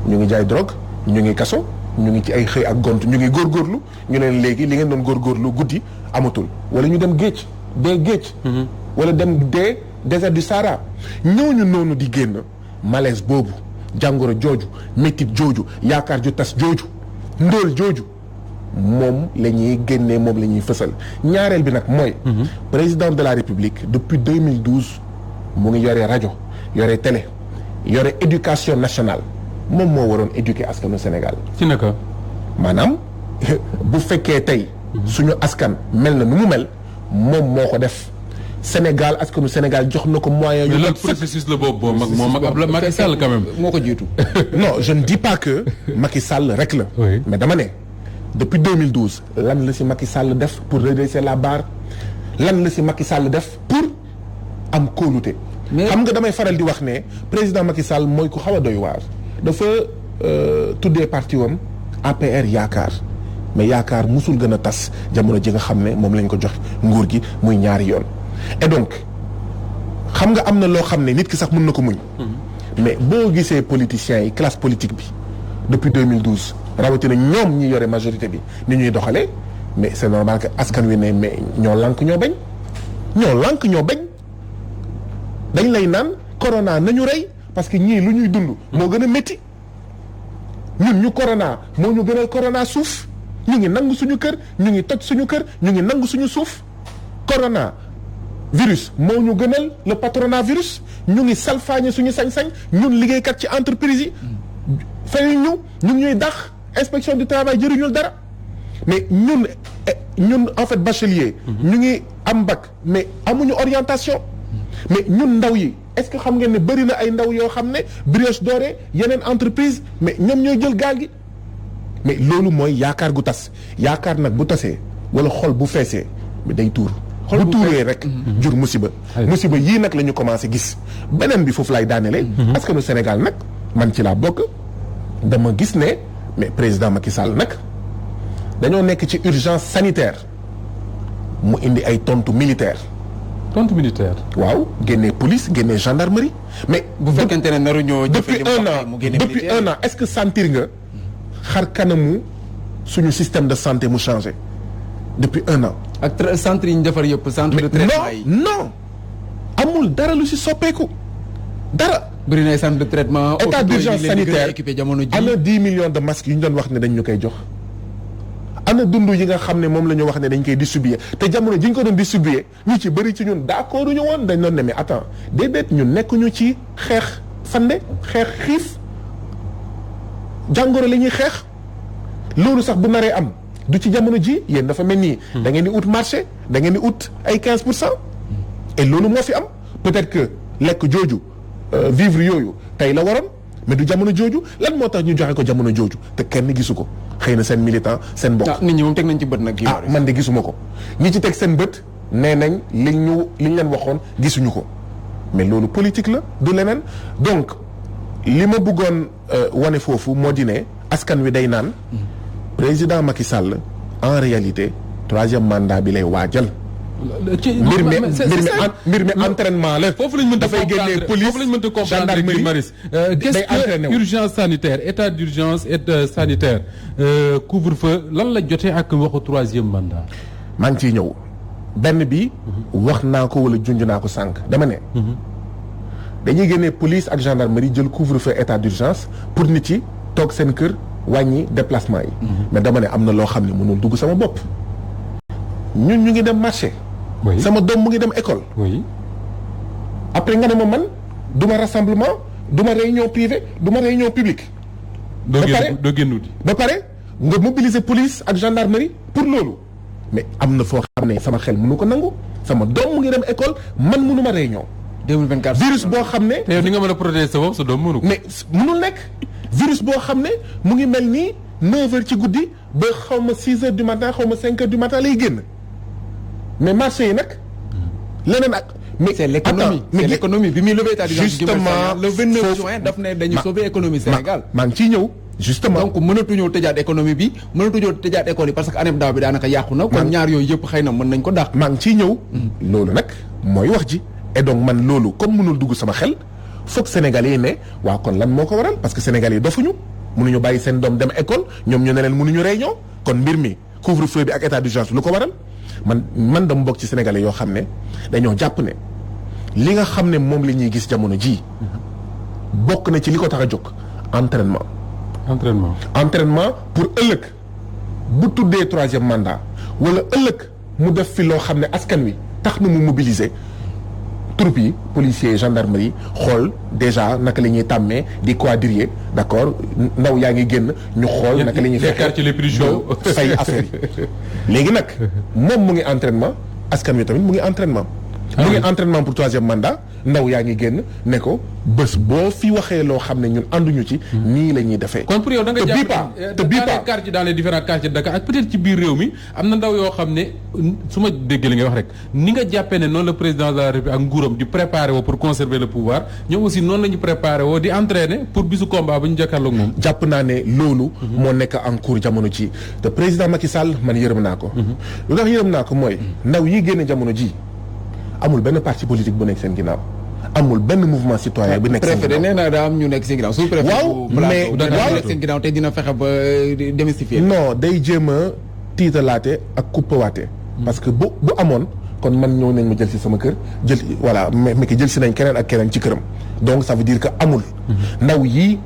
ñu ngi jaay drogue ñu ngi kaso ñu ngi ci ay xëy ak gont ñu ngi góorgóorlu ñu leen léegi li ngeen doon góorgóorlu guddi amatul wala ñu dem géej wala dem désert du Sahara ñooñu noonu di génn malaise boobu jàngoro jooju métit jooju yaakaar ju tas jooju ndóol jooju moom la ñuy génnee moom la ñuy fësal ñaareel bi nag mooy président de la République depuis 2012 mu ngi yore rajo yore télé yore éducation nationale moom moo waroon éduquer askanu Sénégal ci naka maanaam bu fekkee tey suñu askan mel na nu mu mel moom moo ko def Sénégal askanu Sénégal jox na ko moyen yu le processus la boobu moom ak Macky Sall quand même moo ko jiitu non je ne dis pas que Macky Sall rek la mais dama ne depuis 2012 lan la si Macky Sall def pour redresser la barre lan la si Macky Sall def pour am kóolute xam nga damay faral di wax ne président Macky Sall mooy ku xaw a doy waar dafa tuddee parti wam APR yaakaar mais yaakaar musul gën a tas jamono ji nga xam ne moom lañ ko jox nguur gi muy ñaari yoon et donc xam nga am na loo xam ne nit ki sax mën na ko muñ mais boo gisee politiciens yi classe politique bi depuis 2012 rawatina ñoom ñi yore majorité bi ni ñuy doxalee mais c'est normal que askan wi ne mais ñoo lànk ñoo bañ dañ lay naan corona nañu rey parce que ñii lu ñuy dund moo gën a métti ñun ñu corona moo ñu gënal corona suuf ñu ngi nangu suñu kër ñu ngi toj suñu kër ñu ngi nangu suñu suuf corona virus moo ñu gënal le patronat virus ñu ngi salfaañe suñu sañ-sañ ñun liggéeykat ci entreprise yi fay ñu ngi ñuy dàq inspection du travail jëriñul dara mais ñun en fait bachelier. ñu ngi am bac mais amuñu orientation. mais ñun ndaw yi est-ce que xam ngeen ne bëri na ay ndaw yoo xam ne Brioche Dorée yeneen entreprise mais ñoom ñooy jël gaal gi. mais loolu mooy yaakaar gu tas yaakaar nag bu tasee wala xol bu feesee mais day tuur. bu tuuree rek jur musiba. musiba yii nag la ñu commencé gis beneen bi foofu laay daanelee. askanu Sénégal nag man ci laa bokk dama gis ne mais président Macky Sall nag dañoo nekk ci urgence sanitaire mu indi ay tontu militaire. tontu militaire. waaw génnee police génnee gendarmerie mais. bu fekkente ne naruñoo depuis un an est-ce que sentir nga xar kanamu suñu système de santé mu changé depuis un an. ak centre yi ñu defar yëpp centre de traitement yi. non amul dara lu si soppeeku dara. bëri na ay centre de traitement. état d'urgence sanitaire jamono ji. ana 10 millions de masques yu ñu doon wax ne dañ ñu koy jox. ana dund yi nga xam ne moom la ñu wax ne dañ koy distribuer te jamono ji ñu ko doon distribuer ñu ci bëri ci ñun d'accord ñu woon dañ doon ne mais attends déedéet ñun nekkuñu ci xeex fande xeex xiif jàngoro la ñuy xeex loolu sax bu naree am du ci jamono ji yéen dafa mel nii. da ngeen di ut marché da ngeen di ut ay 15%. et loolu moo fi am peut-être que lekk jooju vivre yooyu tey la waroon mais du jamono jooju lan moo tax ñu joxe ko jamono jooju te kenn gisu ko xëy na seen militant seen bokk. nit ñi moom teg nañ ci bët nag. man de gisuma ko ñi ci teg seen bët nee nañ liñ leen waxoon gisuñu ko mais loolu politique la du leneen donc li ma bëggoon wane foofu moo di ne askan wi day naan président Macky Sall en réalité 3e mandat bi lay waajal. mbir mi entraînement la. foofu lañ mënta dafay génnee police foofu lañ mënta comprendre Guy Marius. qu'est-ce que urgence sanitaire état d'urgence et sanitaire couvre-feu lan la jotee ak waxu 3e mandat. maa ngi ciy ñëw benn bi. wax naa ko wala junj naa ko sànq dama ne. dañuy génnee police ak gendarmerie jël couvre-feu état d'urgence pour nit yi toog seen kër wàññi déplacement yi. mais dama ne am na loo xam ne mënul dugg sama bopp. ñun ñu ngi dem marché. oui sama doom mu ngi dem école. oui. après nga ne ma man du ma rassemblement du ma réunion privée du ma réunion publique. doo génn wuti ba pare nga mobiliser police ak gendarmerie pour loolu. mais am na foo xam ne sama xel mënu ko nangu sama doom mu ngi dem école man mënu ma réunion. 2024 virus boo xam ne. te yow ni nga mën a protéger sa bopp sa doom mënu ko. mais mënul nekk virus boo xam ne mu ngi mel nii 9h ci guddi ba xaw ma 6h du matin xaw ma 5h du matin lay génn mais marché yi nag leneen ak. mais c'est l'économie c'est l'économie bi muy levé état d'urgence justement le 29 juin daf ne dañu sauver économie Sénégal. maa ngi ciy ñëw justement. donc mënatuñoo tëjaat économie bi mënatuñoo tëjaat école yi parce que année daaw bi daanaka yàqu na. kon ñaar yooyu yëpp xëy na mën nañ ko dàq. maa ngi ciy ñëw. loolu nag mooy wax ji. et donc man loolu comme mënul dugg sama xel foog Sénégalais yi ne waaw kon lan moo ko waral parce que Sénégalais yi dofuñu mënuñu bàyyi seen doom dem école ñoom ñu ne leen mënuñu réunion kon mbir mi couvre-feu bi ak état d'urgence lu ko waral man dama bokk ci Sénégalais yoo xam ne dañoo jàpp ne li nga xam ne moom la ñuy gis jamono ji bokk na ci li ko tax a jóg entraînement pour ëllëg bu tuddee 3e mandat wala ëllëg mu def fi loo xam ne askan wi tax na mu mobiliser troupes yi policiers gendarmerie xool déjà naka la ñuy tàmmee di quadriller d'accord ndaw yaa ngi génn ñu xool naka la ñuy fexe fay affaire yi léegi nag moom mu ngi entraînement askan wi tamit mu ngi entraînement mu ngi entraînement pour 3e mandat ndaw yaa ngi génn ne ko bés boo fi waxee loo xam ne ñun ànduñu ci nii la ñuy defee. kon pour yow da nga jàpp te bii pas quartier dans les différents quartiers de Dakar ak peut-être ci biir réew mi am na ndaw yoo xam ne su ma déggee li nga wax rek ni nga jàppee ne noonu la président de la République ak nguuram di préparer woo pour conserver le pouvoir ñoom aussi noonu la ñu préparer woo di entraîner pour bisu combat ba ñu jàkkaarloog moom. jàpp naa ne loolu. moo nekk en cours jamono ji te président Macky Sall man yërëm naa ko. lu tax yërëm naa ko mooy ndaw yi génn jamono ji amul benn parti politique bu nekk seen ginnaaw amul benn mouvement citoyen bu nekk seen ginnaaw préfet nee na daa am ñu nekk seen ginnaaw sous préfet waaw mais waaw nekk seen ginnaaw te dina fexe ba démystifier non day jéem a tiitalaate ak kuppawaate parce que bu amoon kon man ñëw nañ ma jël si sama kër jël voilà mais jël si nañ keneen ak keneen ci këram donc ça veut dire que amul ndaw yii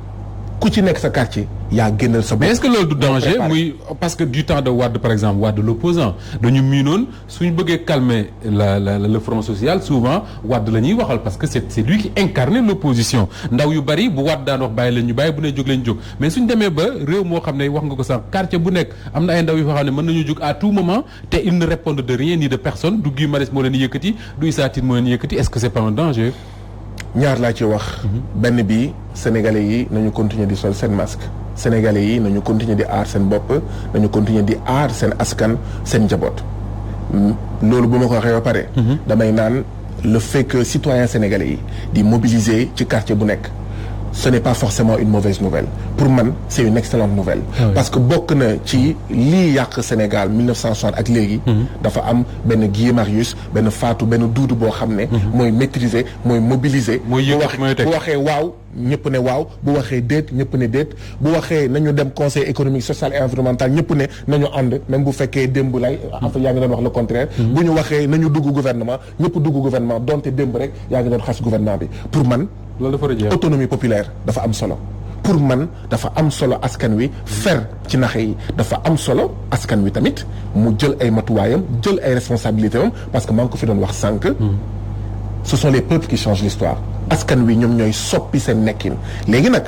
ku ci nekk sa quartier yaa génnal sa bopp. mais est-ce que loolu du danger muy parce que du temps de Wade par exemple Wade l'opposant dañu miinoon suñu bëggee calmer le front social souvent Wade la ñuy waxal parce que c'est lui qui incarnait l'opposition ndaw yu bari bu Wade daan wax bàyyi leen ñu bàyyi bu ne jóg leen jóg mais suñ demee ba réew moo xam ne wax nga ko sax quartier bu nekk am na ay ndaw yu fa xam ne mën nañu jóg à tout moment te ils ne répondent de rien ni de personne du Guy Marius moo leen yëkkati du Issa Tine moo leen yëkkati est-ce que c'est pas un danger. ñaar laa ci wax. benn bi sénégalais yi nañu continuer di sol seen masque. sénégalais yi nañu continuer di aar seen bopp nañu continuer di aar seen askan seen njaboot. loolu bu ma ko waxee ba pare. damay naan le fait que citoyens sénégalais yi di mobiliser ci quartier bu nekk. ce n'est pas forcément une mauvaise nouvelle pour man c'est une excellente nouvelle. parce que bokk na ci lii yàq Sénégal 1960 ak léegi. dafa am benn Guy Marius benn Fatou benn Doudou boo xam ne. mooy maîtriser mooy mobiliser. bu waxee waaw ñëpp ne waaw bu waxee déet ñëpp ne déet bu waxee nañu dem conseil économique social et environnemental ñëpp ne nañu ànd même bu fekkee démb lay. en fait yaa ngi doon wax le contraire. bu ñu waxee nañu dugg gouvernement ñëpp dugg gouvernement donte démb rek yaa ngi doon xas gouvernement bi pour man. autonomie populaire dafa am solo pour man dafa am solo askan wi fer ci naxe yi dafa am solo askan wi tamit mu jël ay matuwaayam jël ay responsabilités am parce que maa ngi ko fi doon wax sànq. ce sont les peuples qui changent l'histoire askan wi ñoom ñooy soppi seen nekkin léegi nag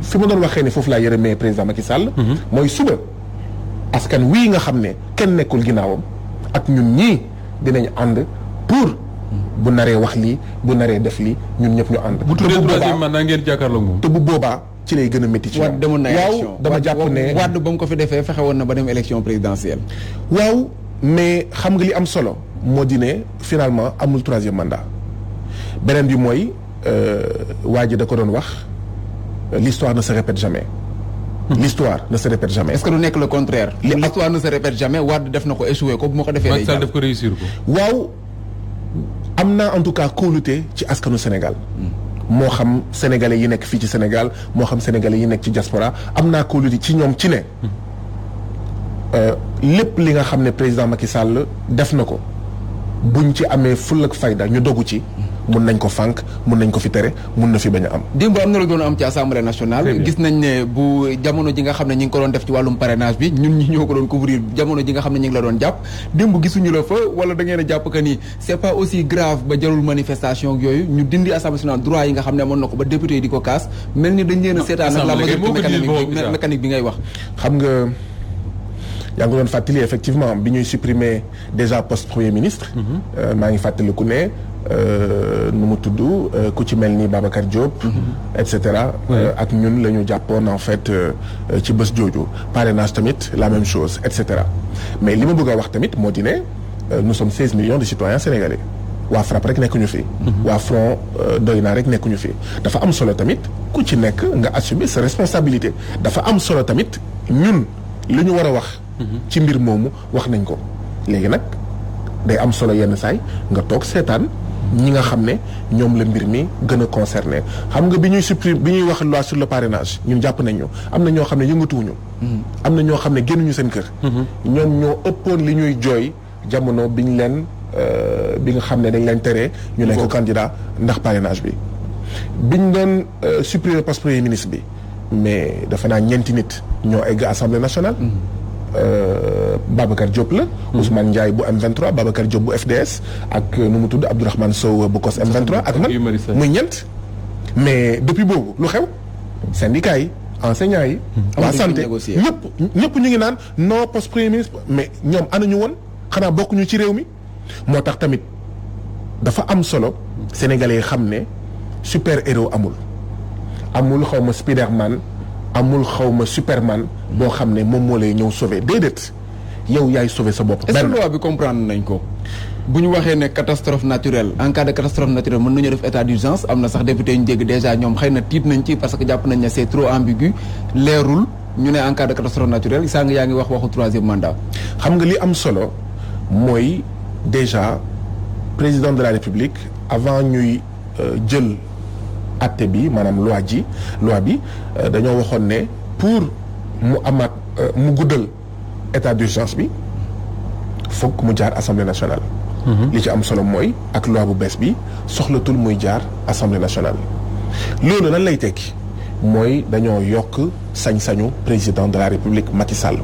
fi ma doon waxee ne foofu laa yërëmee président Macky Sall. mooy suba askan wii nga xam ne kenn nekkul ginnaawam ak ñun ñii dinañ ànd pour. bu naree wax lii bu naree def lii ñun ñëpp ñu ànd. bu tuddee troisième mandat ngeen jàkkaarloo moom. te bu boobaa ci lay gën a métti ci Wade demoon na élection waaw dama jàpp ne Wade ba mu ko fi defee fexe woon na ba dem élection présidentielle. waaw mais xam nga li am solo moo di ne finalement amul troisième mandat beneen bi mooy waa ji da ko doon wax l'histoire ne se répète jamais. l'histoire ne se répète jamais. est-ce que du nekk le contraire. l'histoire ne se répète jamais Wade def na ko échoué ko bu ma ko defee. Macky Sall def ko réussir ko. waaw. am naa en tout cas kóolute ci askanu Sénégal moo xam sénégalais yi nekk fii ci Sénégal moo xam sénégalais yi nekk ci diaspora am naa kóolute ci ñoom ci ne lépp li nga xam ne président Macky Sall def na ko buñ ci amee ful ak fayda ñu dogu ci mun nañ ko fànk mun nañ ko fi tere mun na fi bañ a am. démb am na la doon am ci assemblée nationale. gis nañ ne bu jamono ji nga xam ne ñi ngi ko doon def ci wàllum parrainage bi ñun ñi ñoo ko doon couvrir jamono ji nga xam ne ñi ngi la doon jàpp démb gisuñu la fa wala da ngeen a jàpp que ni c'est pas aussi grave ba jarul manifestation ak yooyu ñu dindi assemblée nationale droit yi nga xam ne amoon na ko ba député yi di ko kaas mel ni dañ leen a seetaan nag la majorité mécanique bi ngay wax. xam nga yaa ngi doon fàttali effectivement bi ñuy supprimer déjà poste premier ministre. maa ngi fàttaliku ne. nu mu tudd ku ci mel ni Babacar Diop. et cetera. ak ñun la ñu jàppoon en fait ci bés jooju. parrainage tamit la même chose et cetera mais li ma bëgg a wax tamit moo di ne nous sommes 16 millions de citoyens sénégalais. waa FRAPP rek nekkuñu fi. waa Front doy naa rek nekkuñu fi. dafa am solo tamit ku ci nekk nga assumer sa responsabilité. dafa am solo tamit ñun li ñu war a wax. ci mbir moomu wax nañ ko. léegi nag day am solo yenn saay nga toog seetaan. ñi nga xam ne ñoom la mbir mi gën a concerné xam nga bi ñuy wax loi sur le parrainage ñun jàpp nañ ñu am na ñoo xam ne yëngatuwuñu. am na ñoo xam ne génnuñu seen kër. ñoom ñoo ëppoon li ñuy jooy jamono bi nga xam ne dañ leen tere ñu nekk candidat ndax parrainage bi. biñ doon supprimer poste premier ministre bi mais dafa naa ñeenti nit ñoo egg assemblée nationale. Babacar Diop la. Ousmane Ndiaye bu M23 Babacar Diop bu FDS ak nu mu tudd Abdourahmane Sow bu COS M23 ak man muy ñent mais depuis boobu lu xew syndicats yi enseignants yi. waa santé ñëpp ñu ngi naan non poste premier ministre mais ñoom anañu woon xanaa bokkuñu ci réew mi moo tax tamit dafa am solo sénégalais yi xam ne super héros amul xaw ma Spiderman amul xawma Superman boo xam ne moom moo lay ñëw sauver déedéet yow yaay sauver sa bopp. est-ce que loi bi comprendre nañ ko bu ñu waxee ne catastrophe naturelle en cas de catastrophe naturelle mën nañu def état d'urgence am na sax député yu ñu dégg déjà ñoom xëy na tiit nañ ci parce que jàpp nañ ne c'est trop ambigu leerul ñu ne en cas de catastrophe naturelle saa nga yaa ngi wax waxu troisième mandat. xam nga li am solo mooy déjà président de la République avant ñuy jël. atte bi maanaam loi bi dañoo waxoon ne pour mu amaat mu guddal état d'urgence bi fokk mu jaar assemblée nationale. li ci am solo mooy ak loi bu bees bi soxlatul muy jaar assemblée nationale. loolu lan lay tekki mooy dañoo yokk sañ-sañu président de la République Macky Sall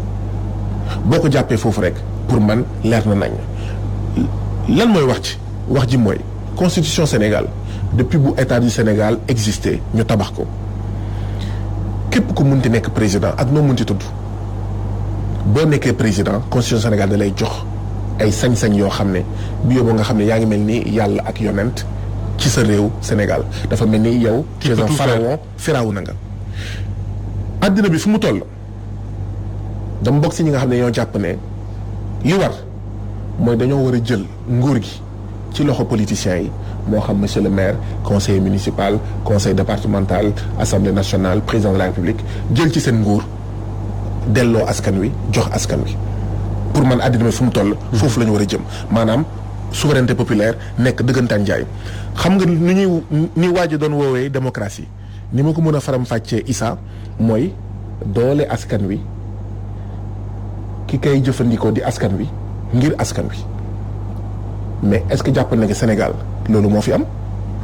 boo ko jàppee foofu rek pour man leer na nañ lan mooy wax ji mooy constitution Sénégal depuis bu état du Sénégal existé ñu tabax ko képp ku munti nekk président ak noo munti tudd boo nekkee président constitution Sénégal da lay jox ay sañ-sañ yoo xam ne bi yóbbu nga xam ne yaa ngi mel ni yàlla ak yonent ci sa réew Sénégal dafa mel ni yow tu es un pharaon firaaw na nga àddina bi fu mu toll dama bokk si ñi nga xam ne ñoo jàpp ne li war mooy dañoo war a jël nguur gi ci loxo politiciens yi moo xam monsieur le maire conseiller municipal conseil départemental assemblée nationale président de la République jël ci seen nguur delloo askan wi jox askan wi pour man àddina bi fu mu toll foofu la ñu war a jëm maanaam souveraineté populaire nekk dëggantaan njaay xam nga nu ñuy ni waaj doon woowee démocratie ni ma ko mën a faram-fàccee Issa mooy doole askan wi ki kay jëfandikoo di askan wi ngir askan wi mais est-ce que jàppal na que Sénégal loolu moo fi am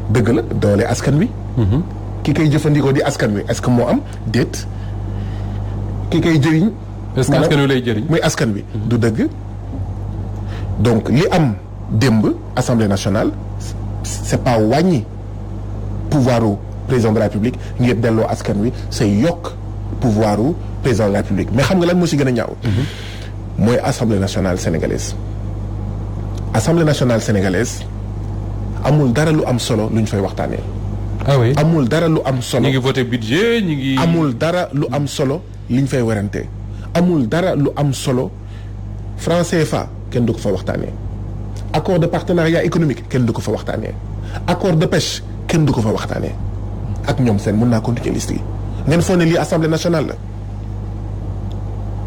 dëgg la doole askan wi ki kay jëfandikoo di askan wi est-ce que moo am déet ki kay jëriñ est-ce que askan wi lay jëriñ muy askan wi du dëgg donc li am démb assemblée nationale c'est pas wàññi pouvoiru président de la République ngir delloo askan wi say yokk pouvoiru président de la République mais xam nga lan moo si gën a ñaaw mooy assemblée nationale sénégalaise assemblée nationale sénégalaise amul dara lu am solo lu ñu fay waxtaanee. ah oui amul dara lu am solo. ñu ngi voté budget ñu ngi. amul dara lu am solo li ñu fay werante amul dara lu am solo franc CFA kenn du ko fa waxtaanee accord de partenariat économique kenn du ko fa waxtaanee accord de pêche kenn du ko fa waxtaanee ak ñoom seen mën naa continuer liste yi ngeen foog ne lii assemblée nationale la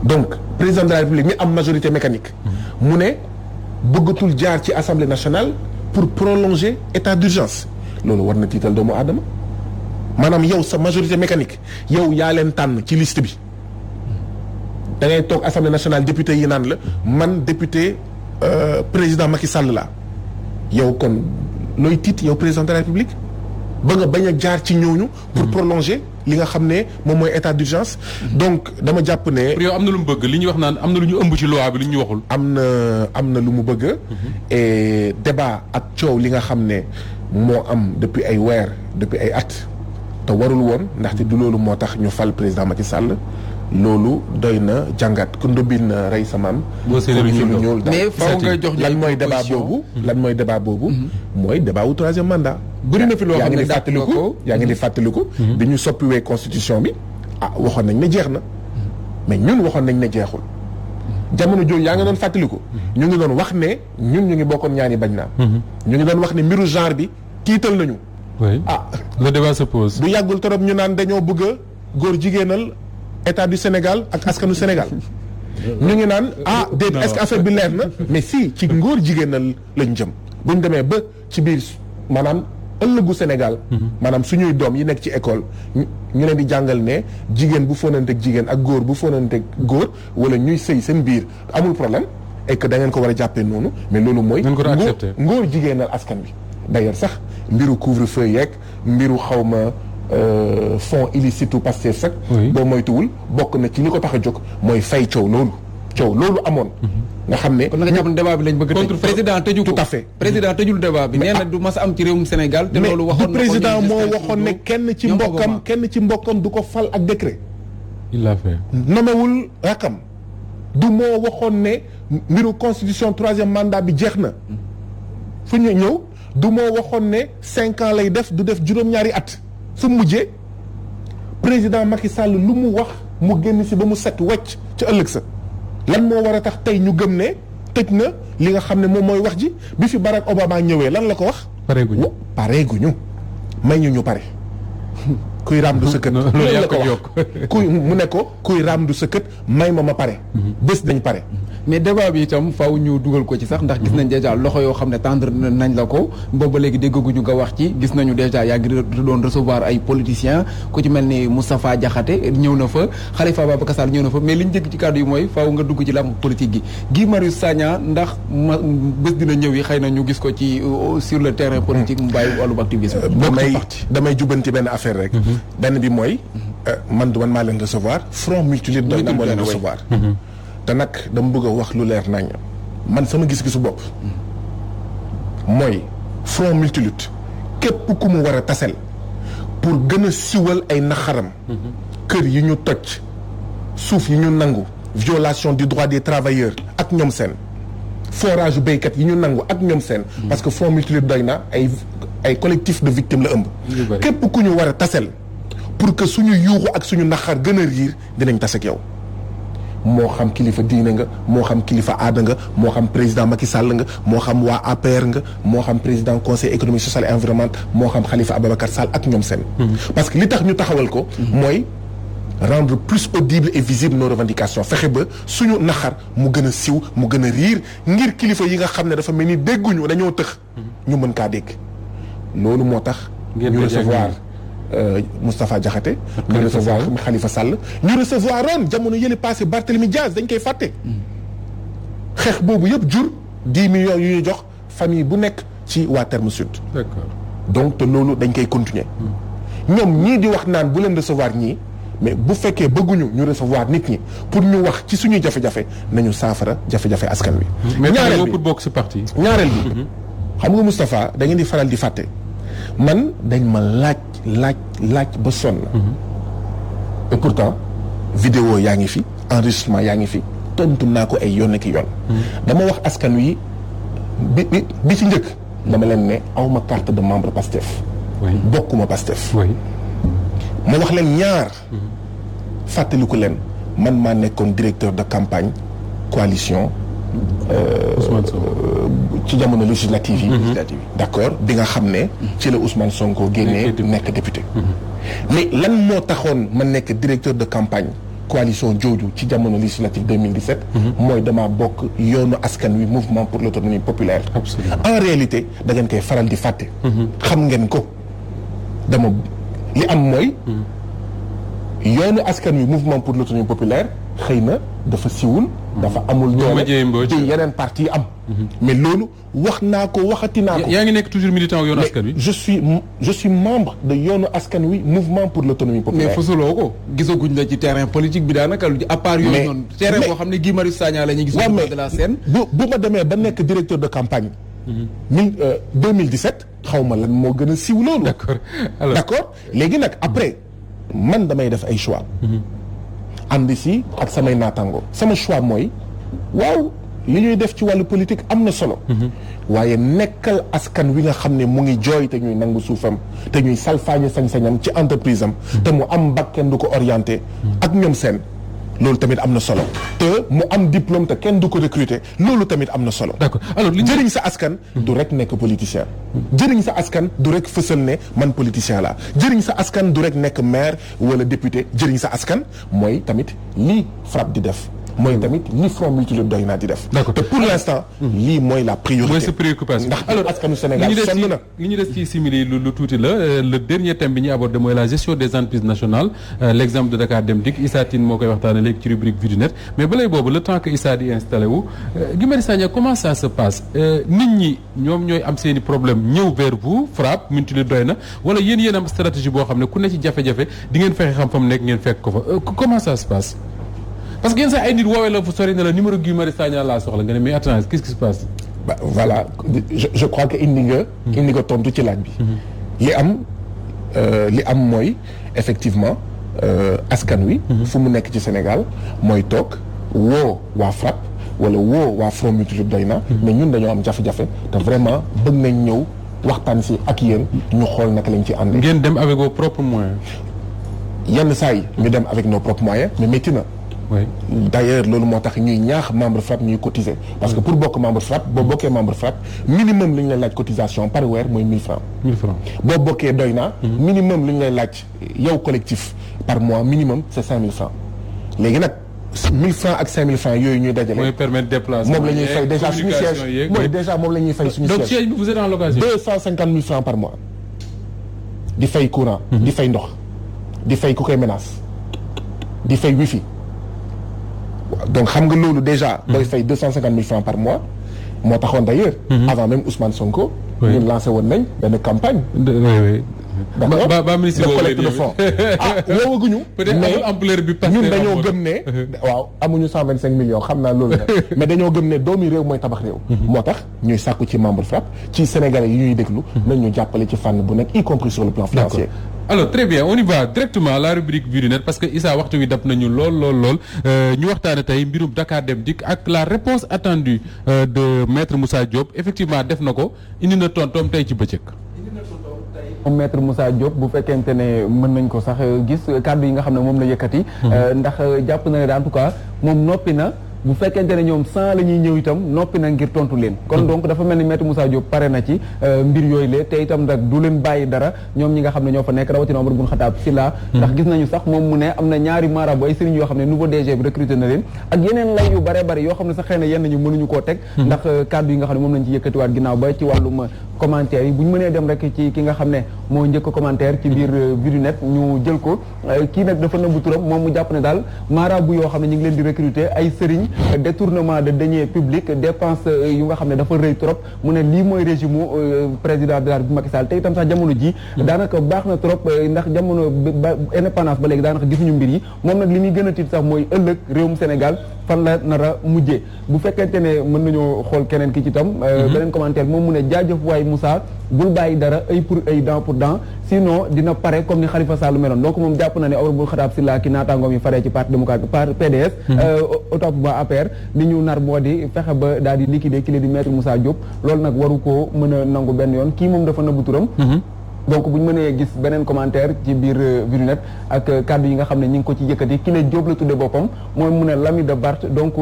donc président de la République mi am majorité mécanique mu ne bëggatul jaar ci assemblée nationale pour prolonger état d'urgence loolu war na tiital doomu aadama maanaam yow sa majorité mécanique yow yaa leen tànn ci liste bi da ngay toog assemblée nationale député yi naan la man député président Macky Sall la yow kon looy tiit yow président de la République ba nga bañ a jaar ci ñooñu pour prolonger li nga xam ne moom mooy état d'urgence donc dama jàpp ne pour yow am na lu mu bëgg li ñuy wax naan am na lu ñu ëmb ci loi bi lu ñu waxul am na lu mu bëgg et débat ak coow li nga xam ne moo am depuis ay weer depuis ay at te warul woon ndaxte du loolu moo tax ñu fal président Macky Sall loolu doy na jàngat ku ndóbin rey sa maam boo séenee lu ñuul mais faaw nga jox lan mooy débat boobu lan mooy débat boobu mooy débat wu troisième mandat bëri na fi loo xam ne yaa ngi di fàttaliku bi ñu soppiwee constitution bi waxoon nañ ne jeex na mais ñun waxoon nañ ne jeexul jamono jooju yaa ngi doon fàttaliku ñu ngi doon wax ne ñun ñu ngi bokkoon ñaani bañ naa ñu ngi doon wax ne mbiru genre bi tiital nañu oui le débat se pose du yàggul torop ñu naan dañoo bëgg a góor jigéenal état du Sénégal ak askanu Sénégal ñu ngi naan déet est-ce que affaire bi leer na mais si ci ngóor jigéenal lañ jëm bu ñu demee ba ci biir maanaam ëllëgu Sénégal maanaam suñuy doom yi nekk ci école ñu leen di jàngal ne jigéen bu fonanteeg jigéen ak góor bu fonanteeg góor wala ñuy sëy seen biir amul problème et que da ngeen ko war a jàppee noonu mais loolu mooy ngóor jigéenal askan bi d'ailleurs sax mbiru couvre-feu yeeg mbiru xawma fonds illicite u Pastef sax boo moytuwul bokk na ci li ko tax a jóg mooy fay coow loolu amoon nga xam ne kon nga jàpp ne débat bi lañ bëgg tëj président tëju ko tout à fait président tëjul débat bi nee na du mas a am ci réewum Sénégal te loolu waxoon du président moo waxoon ne kenn ci mbokkam du ko fal ak décret il l'a fait nomewul rakam du moo waxoon ne mbiru constitution troisième mandat bi jeex na fu ñu ñëw du moo waxoon ne 5 ans lay def du def juróom-ñaari at fu mujjee président Macky Sall lu mu wax mu génn si ba mu set wecc ca ëllëg sa lan moo war a tax tey ñu gëm ne tëj na li nga xam ne moom mooy wax ji bi fi Barack Obama ñëwee lan la ko wax pareeguñu may ñu pare kuy raam du sa kët loolu la ko wax kuy mu ne ko kuy raam du sa kët may ma pare bés dañ pare mais débat bi itam faaw ñu dugal ko ci sax ndax gis nañ déjà loxo yoo xam ne tendre nañ la ko booba léegi déggaguñu nga wax ci gis nañu déjà yaa ngi doon recevoir ay politiciens ku ci mel ni Moustapha Diakhaté ñëw na fa Khalifa Ababacar Sall ñëw na fa mais li ñu dégg ci kàddu yi mooy faaw nga dugg ci làmb politique gi Guy Marius Sagna ndax bés dina ñëw yi xëy na ñu gis ko ci sur le terrain politique mu bàyyi wàllum activisme damay jubbanti benn affaire rek benn bi mooy man maa leen recevoir front multilitre doy na moo leen recevoir te nag dama bëgg a wax lu leer nañ man sama gis-gisu bopp mooy front multilitre képp ku mu war a tasel pour gën a siwal ay naxaram kër yi ñu toj suuf yi ñu nangu violation du droit des travailleurs ak ñoom seen forage yu béykat yi ñu nangu ak ñoom seen parce que front multilitre doy na ay collectif de victimes la ëmb képp ku ñu war a tasel pour que suñu yuuxu ak suñu naxar gën a riir dinañ tas ak yow moo xam kilifa diine nga moo xam kilifa aada nga moo xam président Macky Sall nga moo xam waa APR nga moo xam président conseil économique social et environnemental moo xam Khalifa Ababacar Sall ak ñoom seen parce que li tax ñu taxawal ko mooy rendre plus audible et visible nos revendications fexe ba suñu naxar mu gën a siw mu gën a riir ngir kilifa yi nga xam ne dafa mel ni dégguñu dañoo tëx ñu mën kaa dégg loolu moo tax ñu recevoir Moustapha Diakhaté ñu recevoir Khalifa Sall ñu recevoir oon jamono yële passé Barthélemy Diaz dañ koy fàtte xeex boobu yëpp jur 10 millions yu ñu jox famille bu nekk ci waa Terme Sud d'accord donc te loolu dañ koy continuer ñoom ñii di wax naan bu leen recevoir ñii mais bu fekkee bëgguñu ñu recevoir nit ñi pour ñu wax ci suñuy jafe-jafe nañu saafara jafe-jafe askan wi ñaareel bi pour bokk ci parti ñaareel bi xam nga Moustapha da ngeen di faral di fàtte man dañ ma laaj ba sonn et pourtant vidéo yaa ngi fi enregistrement yaa ngi fi tontu naa ko ay yoon ak yoon dama wax askan wi bi ci njëkk dama leen ne awma carte de membre Pastef bokkuma Pastef ma wax leen ñaar fàttaliku leen man maa nekkoon directeur de campagne coalition ci jamono législative yi d'accord bi nga xam ne ci la Ousmane Sonko génnee nekk député mais lan moo taxoon ma nekk directeur de campagne coalition jooju ci jamono législative 2017 mooy damaa bokk yoonu askan wi mouvement pour l'autonomie populaire en réalité da ngeen koy faral di fàtte xam ngeen ko dama li am mooy yoonu askan wi mouvement pour l'autonomie populaire xëy na dafa siwul dafa amul doole ci yeneen parti am mais loolu wax naa ko waxati naa ko yaa ngi nekk toujours militant yoonu askan wi je suis membre de yoonu askan wi mouvement pour l'autonomie populaire mais fasuloo ko gisaguñ la ci terrain politique bi daanaka à part yooyu noonu terrain boo xam ne Guy Marius Sagna la ñuy gis de la scène bu ma demee ba nekk directeur de campagne 2017 xaw ma lan moo gën a siw loolu d'accord léegi nag après man damay def ay choix ànd si ak samay naataango sama choix mooy waaw li ñuy def ci wàllu politique am na solo waaye nekkal askan wi nga xam ne mu ngi jooy te ñuy nangu suufam te ñuy salfaañe sañ-sañam ci entreprise am te mu am bakken du ko orienté ak ñoom seen loolu tamit am na solo te mu am diplôme te kenn du ko recruter loolu tamit am na solo d'accord alors jëriñ sa askan du rek nekk politicien jëriñ sa askan du rek fësal ne man politicien la jëriñ sa askan du rek nekk maire wala député jëriñ sa askan mooy tamit lii FRAPP di def mooy tamit li front multilitre doy naa di def te pour l'instant lii mooy la priorité mooy sa préoccupation ndax alors askanu Sénégal sonn na li ñu des ci simili lu tuuti la le dernier thème bi ñuy abordé mooy la gestion des entreprises nationales l'exemple de Dakar Dem Dikk Issa Tine moo koy waxtaane léegi ci rubrique Vue du Net mais balay boobu le temps que Issa di installé wu Guy Marius Sagna comment ça se passe nit ñi ñoom ñooy am seen i problème ñëw vers vous FRAPP multilitre doy na wala yéen am stratégie boo xam ne ku ne ci jafe-jafe di ngeen fexe xam fa mu nekk ngeen fekk ko fa comment ça se passe parce que yenn saa ay nit woowee la fu sori na la numéro Guy Marius Sagna laa soxla nga ne mais attends qu'est-ce qui se passe voilà je crois que indi nga tontu ci laaj bi li am mooy effectivement askan wi fu mu nekk ci Sénégal mooy toog woo waa FRAPP wala woo waa front multilitre doy na mais ñun dañoo am jafe-jafe te vraiment bëgg nañ ñëw waxtaan si ak yéen ñu xool naka lañ ci àndee. ngeen dem avec vos propres moyens. yenn saa yi ñu dem avec nos propres moyens mais métti na. oui d'ailleurs loolu moo tax ñuy ñaax membre FRAPP ñuy cotiser. parce que pour bokk membre FRAPP boo bokkee membre FRAPP minimum li ñu lay laaj cotisation par weer mooy 1000 francs. 1000 francs boo bokkee doy na. minimum li ñu lay laaj yow collectif par mois minimum c'est 5000 francs léegi nag. 1000 francs ak 5000 francs yooyu ñuy dajale. mooy permettre déplacement moom la ñuy fay déjà suñu siège mooy déjà moom la ñuy fay suñu siège. donc siège bi vous êtes en location. 250 000 francs par mois. di fay courant. di fay ndox. di fay ku koy menace. di fay wifi. donc xam nga loolu déjà. booy fay 250 000 francs par mois. moo taxoon d'ailleurs. avant même Ousmane Sonko. ñun lancé woon nañ benn campagne. d'accord ba ministre de boobu collecte de fonds woowaguñu peut-être amul ampleur bi parce que ñun dañoo gëm ne waaw amuñu 125 millions xam naa loolu la mais dañoo gëm ne doomi réew mooy tabax réew moo tax ñuy sàkku ci membre FRAPP ci Sénégalais yi ñuy déglu nañ ñu jàppale ci fànn bu nekk y compris sur le plan financier. Alors très bien on y va directement à la rubrique Vue du Net parce que Issa waxtu wi dab nañu lool ñu waxtaane tey mbirum Dakar Dem Dikk ak la réponse attendue de maître Moussa Diop effectivement def na ko indi na tontoom tey ci bëccëg. moom maître Moussa Diop bu fekkente ne mën nañ ko sax gis kàddu yi nga xam ne moom la yëkkati. ndax jàpp na ne en tout cas moom noppi na. bu fekkente ne ñoom 100 la ñuy ñëw itam noppi na ngir tontu leen kon donc dafa mel ni maître Moussa Diop pare na ci mbir yooyu la te itam nag du leen bàyyi dara ñoom ñi nga xam ne ñoo fa nekk rawatina Omar Bun Xataab Silla ndax gis nañu sax moom mu ne am na ñaari marabu ay sëriñ yoo xam ne nouveau DG bi recruté na leen ak yeneen lay yu bare bare yoo xam ne sax xëy na yenn ñu mënuñu koo teg ndax kàddu yi nga xam ne moom lañ ci yëkkatiwaat ginnaaw ba ci wàllum commentaire yi bu ñu mënee dem rek ci ki nga xam ne moo njëkk commentaire ci biir Vue du Net ñu jël ko kii nag dafa nëbbu turam moom mu jàpp ne daal marabu yoo xam ne ñu ngi leen di recruter ay sëriñ détournement de deniers publics dépense yu nga xam ne dafa rëy trop mu ne lii mooy régime président de la République Macky Sall te itam sax jamono ji daanaka baax na trop ndax jamono indépendance ba léegi daanaka gisuñu mbir yi moom nag li muy gën a tiit sax mooy ëllëg réewum Sénégal fan la nar a mujjee bu fekkente ne mën nañoo xool keneen ki ci itam beneen commentaire moom mu ne jaajëf waay Moussa bul bàyyi dara œil pour œil dent pour dent sinon dina pare comme ni Khalifa Sall meloon donc moom jàpp na ne Omar Bun Xataab Silla ki naataangoom yi faree ci parti démocratique par PDS autant pour moi APR li ñu nar moo di fexe ba daal di liquider ki la di maître Moussa Diop loolu nag waru koo mën a nangu benn yoon kii moom dafa nëbbu turam donc bu ñu mënee gis beneen commentaire ci biir Vue du Net ak kàddu yi nga xam ne ñi ngi ko ci yëkkati ki la Diop la tudde boppam mooy mu ne l'ami de Barth donc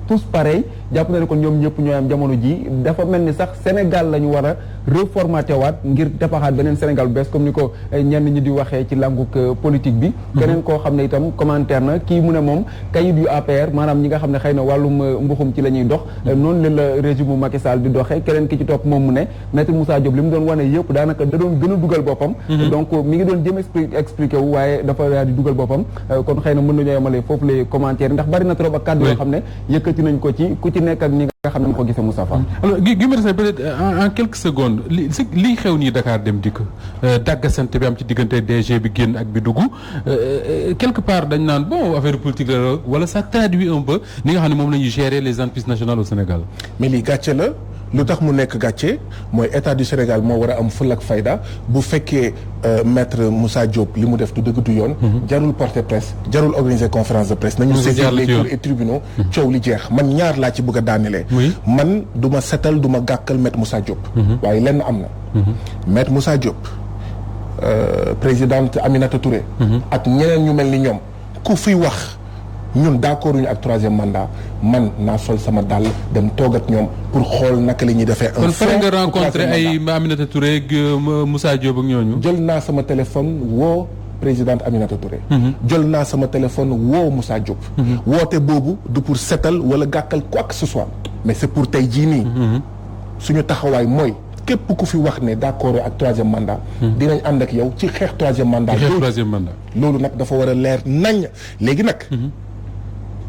tous pareil jàpp na ne kon ñoom ñëpp ñooy am jamono ji dafa mel ni sax Sénégal la ñu war a reformaté waat ngir tabaxaat beneen Sénégal bu bees comme ni ko ñenn ñi di waxee ci languk politique bi keneen koo xam ne itam commentaire na kii mu ne moom kayit yu APR maanaam ñi nga xam ne xëy na wàllum mbuxum ci la ñuy dox noonu la régime Macky Sall di doxee keneen ki ci topp moom mu ne maître Moussa Diop li mu doon wane yëpp daanaka da doon gën a dugal boppam donc mi ngi doon jëm expliqué wu waaye dafa daal di dugal boppam kon xëy na mën nañoo yemale foofu les commentaires ndax bari na trop ak kàddu yoo xam ne yëkkati nañ ko ci ku ci nekk ak ñi nga xam ne ma ko gisee Moustapha alors Guy Marius Sagna peut-être en quelques secondes lii xew nii Dakar Dem Dikk dàggasante bi am ci diggante DG bi génn ak bi dugg quelque part dañ naan bon affaire politique la wala ça traduit un peu ni nga xam ne moom la ñuy gérer les entreprises nationales au Sénégal mais lii gàcce la lu tax mu nekk gàcce mooy état du Sénégal moo war a am fulla ak fayda bu fekkee maître Moussa Diop li mu def du dëgg du yoon jarul porter presse jarul organiser conférence de presse nañu saisir les cours et tribunaux coow li jeex man ñaar laa ci bëgg a daanelee man du ma setal du ma gàkkal maître Moussa Diop waaye lenn am na maître Moussa Diop présidente Aminata Touré ak ñeneen ñu mel ni ñoom ku fi wax ñun d'accord ñu ak troisième mandat man naa sol sama dàll dem toog ak ñoom pour xool naka la ñuy defee. kon pare nga rencontré ay Aminata Touré ak Moussa Diop ak ñooñu. jël naa sama téléphone woo présidente Aminata Touré. jël naa sama téléphone woo Moussa Diop. woote boobu du pour setal wala gàkkal quoi que ce soit mais c'est pour tey jii nii. suñu taxawaay mooy. képp ku fi wax ne d'accord ak troisième mandat. dinañ ànd ak yow ci xeex troisième mandat. loolu nag dafa war a leer nañ léegi nag.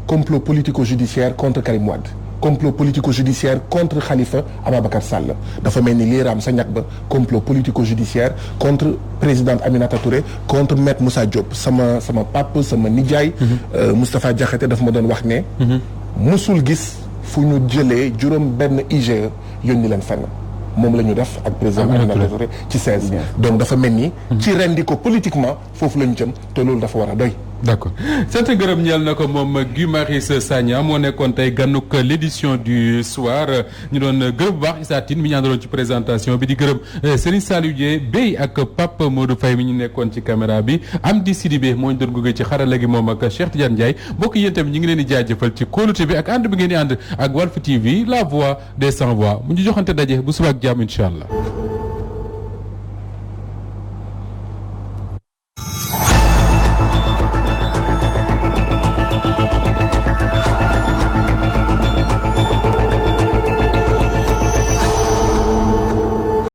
complot politico-judiciaire contre Karim Wade complot politico-judiciaire contre Khalifa Ababacar Sall dafa mel ni lii raam sa ñàkk ba complot politico-judiciaire contre présidente Aminata Touré contre maître Moussa Diop sama pap sama nijaay. Moustapha Diakhaté daf ma doon wax ne. musul gis fu ñu jëlee juróom benn IGE yónni leen fenn. moom la ñu def ak président Aminata Touré ci 16 donc dafa mel ni ci rendi ko politiquement foofu la ñu jëm te loolu dafa war a doy d'accord sant gërëm ñeel na ko moom Guy Marius Sagna moo nekkoon tey gànnuk l'édition du soir ñu doon gërëm bu baax Issa Tine mi ñu àndaloon ci présentation bi di gërëm Serigne Saliou Dieng Bey ak Pape Modou Faye mi ñu nekkoon ci caméra bi Amdi Sidibé moo ñu doon gunge ci xarala gi moom ak Cheikh Tidiane Ndiaye mbokk yéen tamit ñu ngi leen di jaajëfal ci kóolute bi ak ànd bi ngeen di ànd ak Walf TV la voix des sans voix mu ñu joxante daje bu suba ak jàmm incha allah